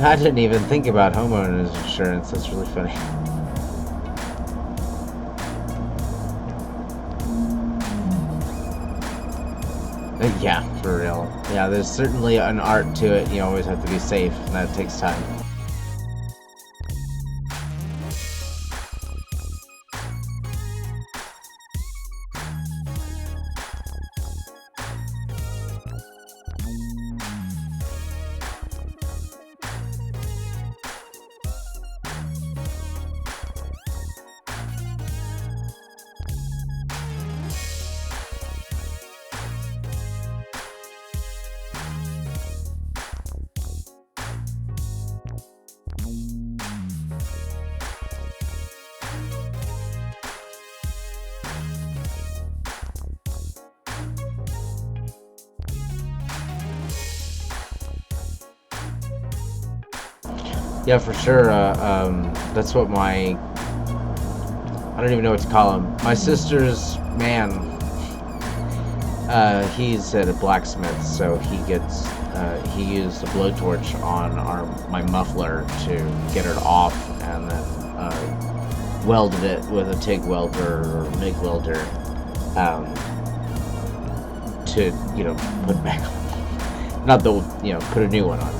I didn't even think about homeowners insurance. That's really funny. Yeah, for real. Yeah, there's certainly an art to it. You always have to be safe, and that takes time. Yeah, for sure. That's what I don't even know what to call him. My sister's man, he's at a blacksmith, so he used a blowtorch on my muffler to get it off, and then welded it with a TIG welder or MIG welder, to, put back on. Not the, put a new one on.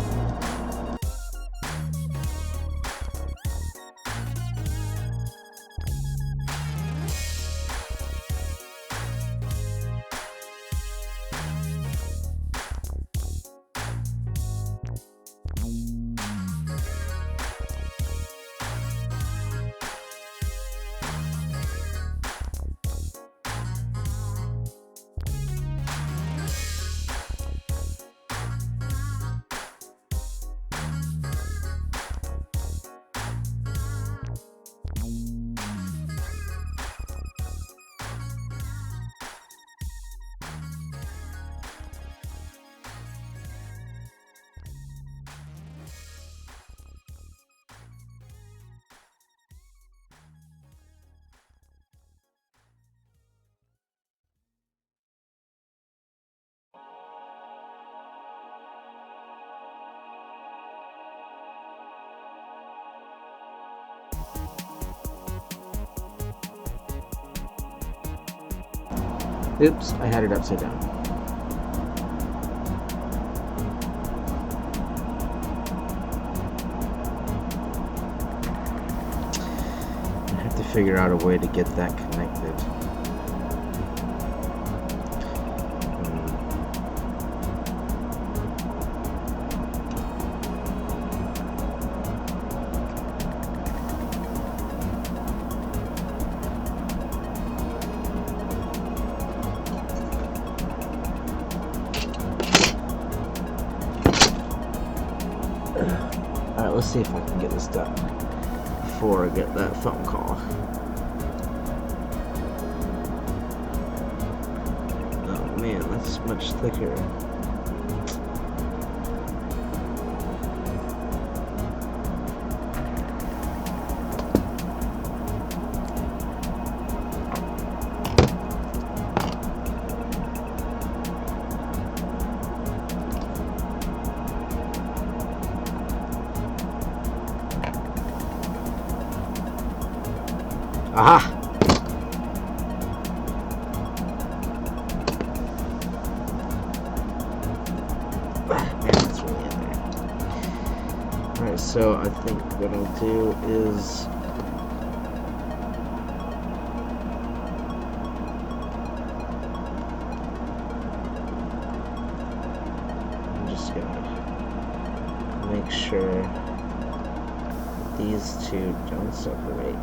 Oops, I had it upside down. I have to figure out a way to get that connected. Alright, let's see if I can get this done before I get that phone call. Oh man, that's much thicker. Aha! Man, that's really in there. Alright, so I think what I'll do is I'm just gonna make sure these two don't separate.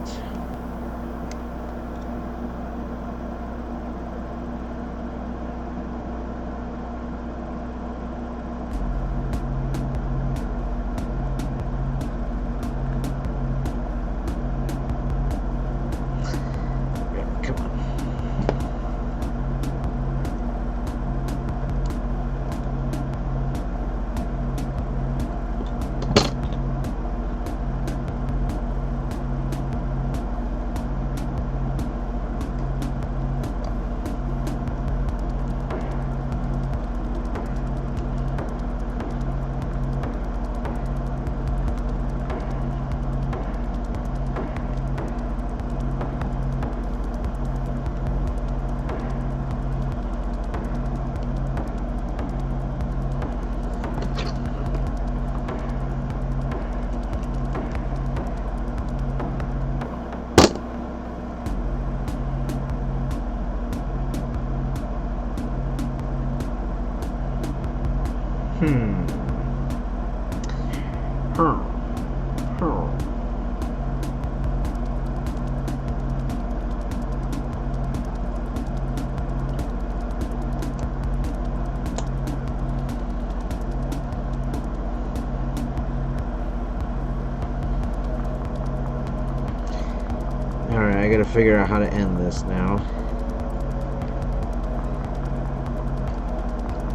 Alright, I gotta figure out how to end this now.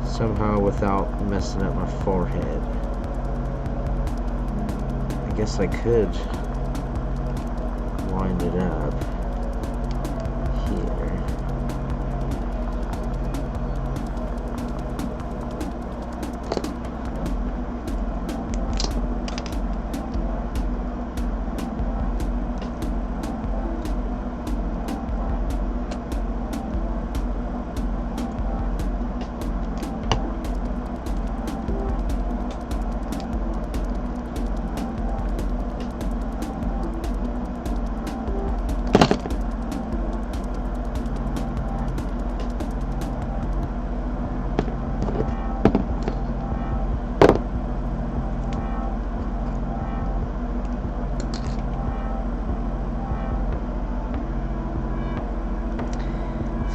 Somehow without messing up my forehead. I guess I could wind it up here.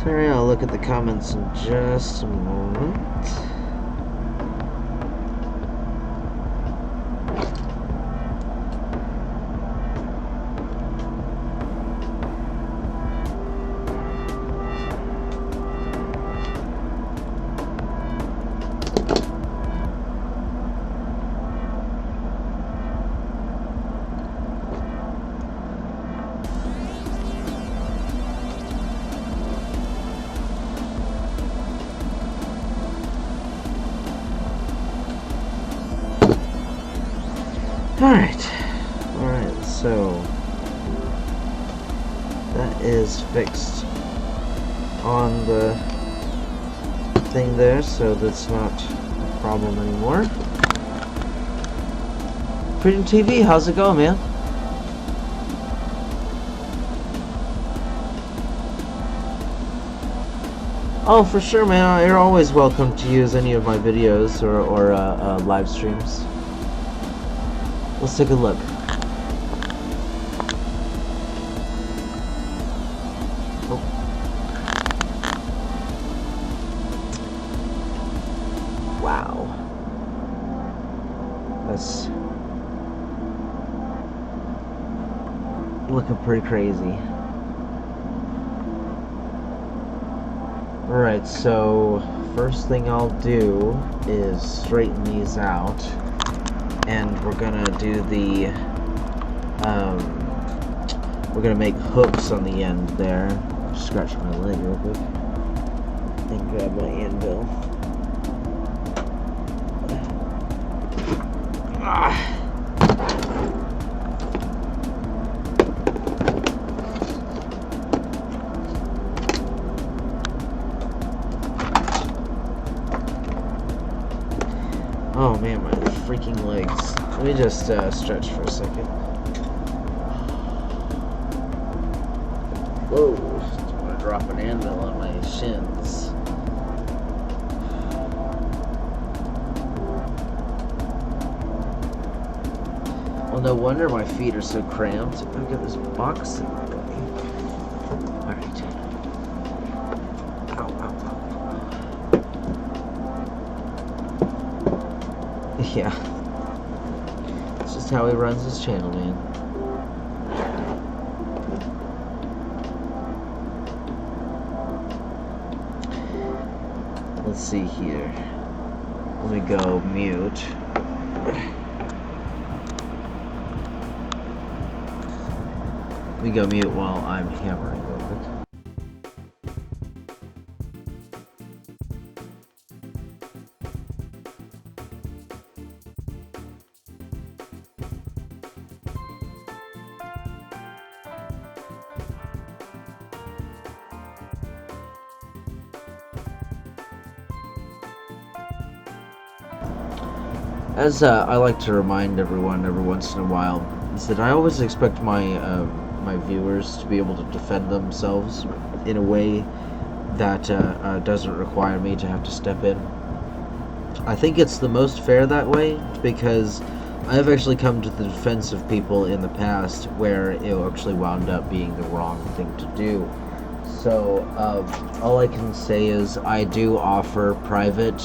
Sorry, I'll look at the comments in just a moment. Alright, so that is fixed on the thing there, so that's not a problem anymore. Freedom TV, how's it going, man? Oh, for sure, man. You're always welcome to use any of my videos or live streams. Let's take a look. Oh. Wow. That's looking pretty crazy. Alright, so first thing I'll do is straighten these out. And we're gonna do the, we're gonna make hooks on the end there. Scratch my leg real quick. And grab my anvil. Ah. Oh man, my freaking legs. Let me just stretch for a second. Whoa, just want to drop an anvil on my shins. Well, no wonder my feet are so cramped. I've got this box in my way. Alright. Ow, ow, ow. Yeah. It's just how he runs his channel, man. Let's see here. Let me go mute. Let me go mute while I'm hammering a little bit. As I like to remind everyone every once in a while, is that I always expect my my viewers to be able to defend themselves in a way that doesn't require me to have to step in. I think it's the most fair that way, because I've actually come to the defense of people in the past where it actually wound up being the wrong thing to do. So, all I can say is I do offer private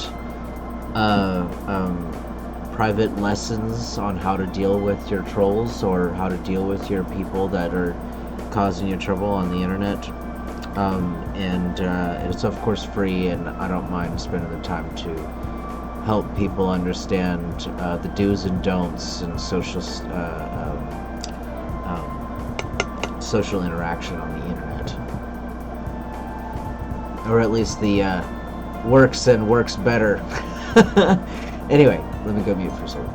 lessons on how to deal with your trolls or how to deal with your people that are causing you trouble on the internet. And it's of course free, and I don't mind spending the time to help people understand the do's and don'ts and social interaction on the internet, or at least the works and works better. Anyway, let me go mute for a second.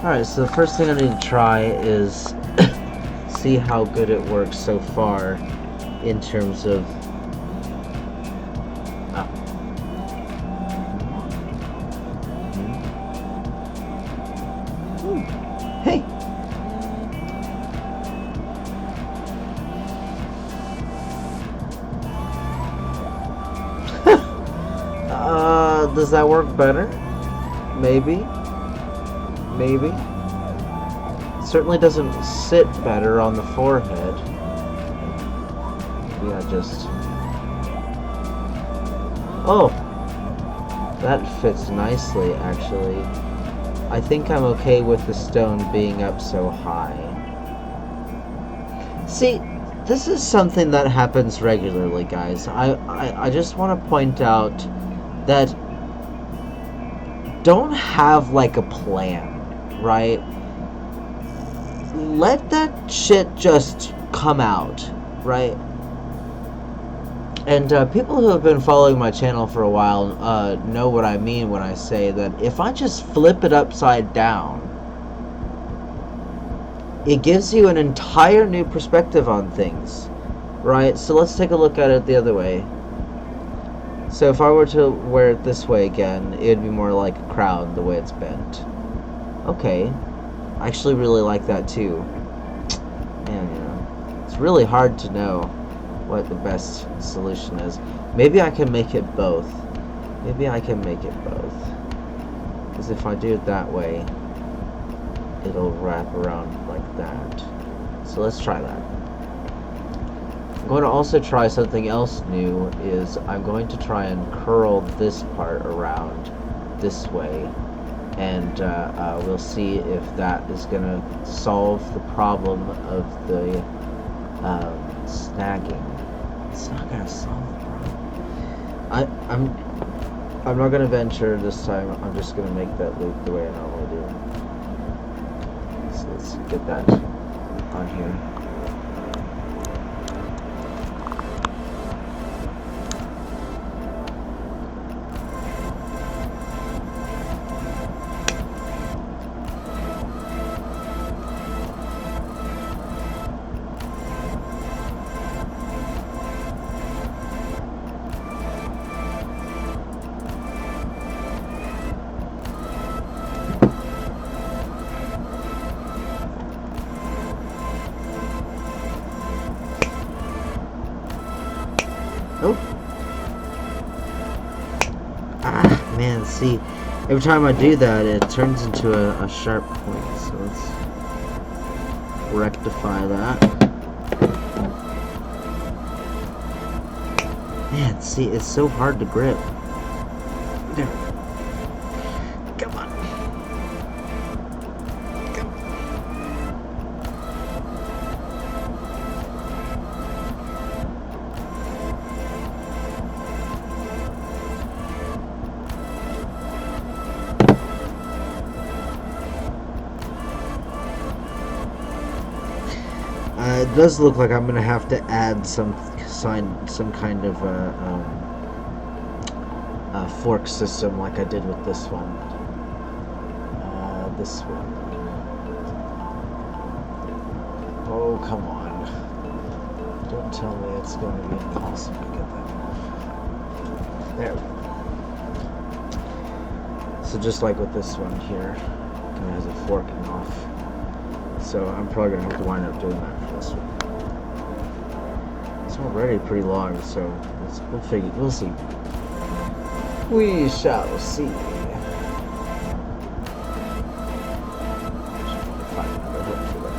Alright, so the first thing I need to try is see how good it works so far in terms of... Hey! Does that work better? Maybe. Maybe. It certainly doesn't sit better on the forehead. Maybe I just... Oh! That fits nicely, actually. I think I'm okay with the stone being up so high. See, this is something that happens regularly, guys. I just want to point out that don't have, like, a plan. Right? Let that shit just come out, right? And people who have been following my channel for a while know what I mean when I say that if I just flip it upside down, it gives you an entire new perspective on things, right? So let's take a look at it the other way. So if I were to wear it this way again, it'd be more like a crown the way it's bent. Okay, I actually really like that too. And you know, it's really hard to know what the best solution is. Maybe I can make it both. Maybe I can make it both. Because if I do it that way, it'll wrap around like that. So let's try that. I'm going to also try something else new, is I'm going to try and curl this part around this way. And we'll see if that is going to solve the problem of the snagging. It's not going to solve the problem. I'm not going to venture this time. I'm just going to make that loop the way I normally do. So let's get that on here. Oh. Ah, man, see, every time I do that, it turns into a sharp point, so let's rectify that. Man, see, it's so hard to grip. There. Come on. Come on. It does look like I'm gonna have to add some kind of fork system like I did with this one. This one. Oh, come on. Don't tell me it's going to be impossible to get that. There we go. So just like with this one here, it kind of has a forking off. So I'm probably going to have to wind up doing that for this one. It's already pretty long, so we'll see. We shall see. Find another hook for that.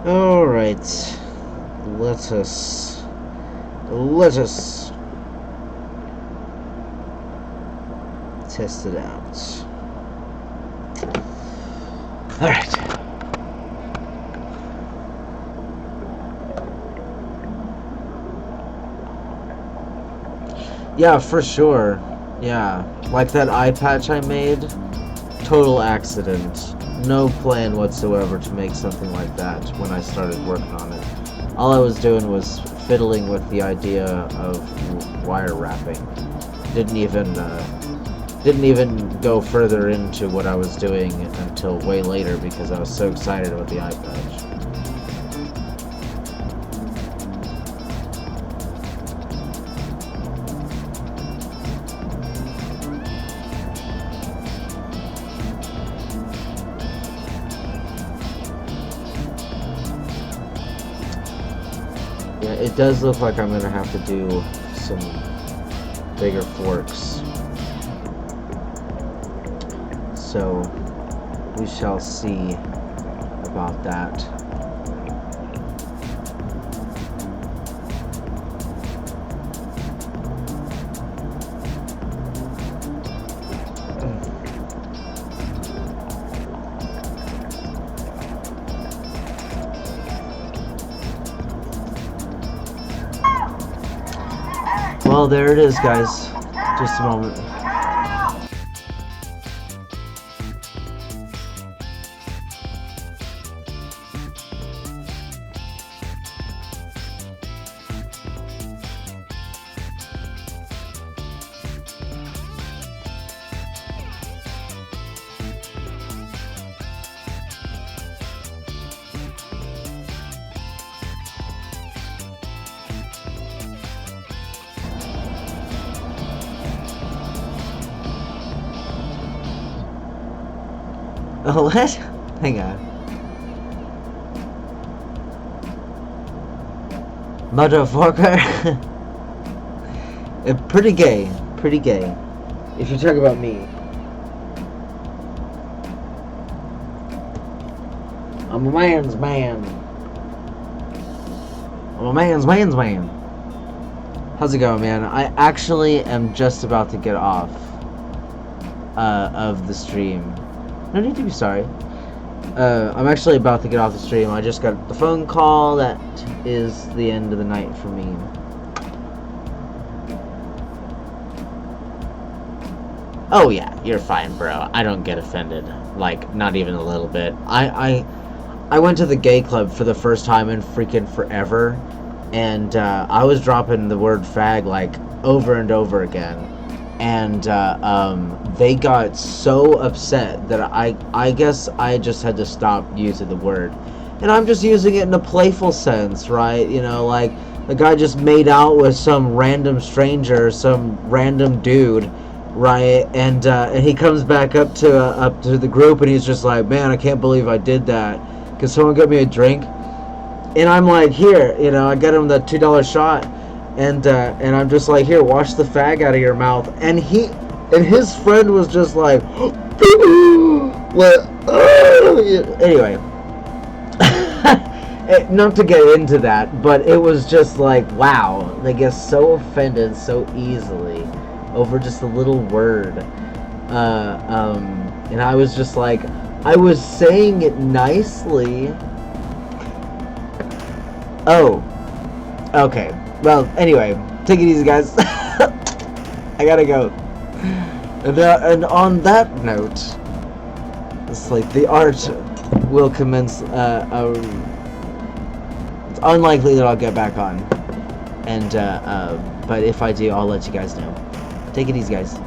Alright, let us test it out. Alright. Yeah, for sure. Yeah, like that eye patch I made, total accident. No plan whatsoever to make something like that when I started working on it. All I was doing was fiddling with the idea of wire wrapping. Didn't even go further into what I was doing until way later because I was so excited about the eye patch. Yeah, it does look like I'm gonna have to do some bigger forks. So we shall see about that. Well, there it is, guys. Just a moment. Oh, what? Hang on. Motherfucker. Pretty gay. Pretty gay. If you talk about me. I'm a man's man. I'm a man's man. How's it going, man? I actually am just about to get off of the stream. No need to be sorry. I'm actually about to get off the stream. I just got the phone call. That is the end of the night for me. Oh yeah, you're fine, bro. I don't get offended. Like, not even a little bit. I went to the gay club for the first time in freaking forever, and I was dropping the word fag like over and over again, and they got so upset that I guess I just had to stop using the word, and I'm just using it in a playful sense, right? You know, like the guy just made out with some random stranger, some random dude, right? And he comes back up to the group, and he's just like, man, I can't believe I did that. Can someone get me a drink? And I'm like, here, you know, I got him that $2 shot, and I'm just like, here, wash the fag out of your mouth. And his friend was just like, what? Anyway, not to get into that, but it was just like, wow, they get so offended so easily over just a little word, and I was just like, I was saying it nicely. Oh, okay. Well, anyway, take it easy, guys. I gotta go. And on that note, it's like the art will commence. It's unlikely that I'll get back on, and but if I do, I'll let you guys know. Take it easy, guys.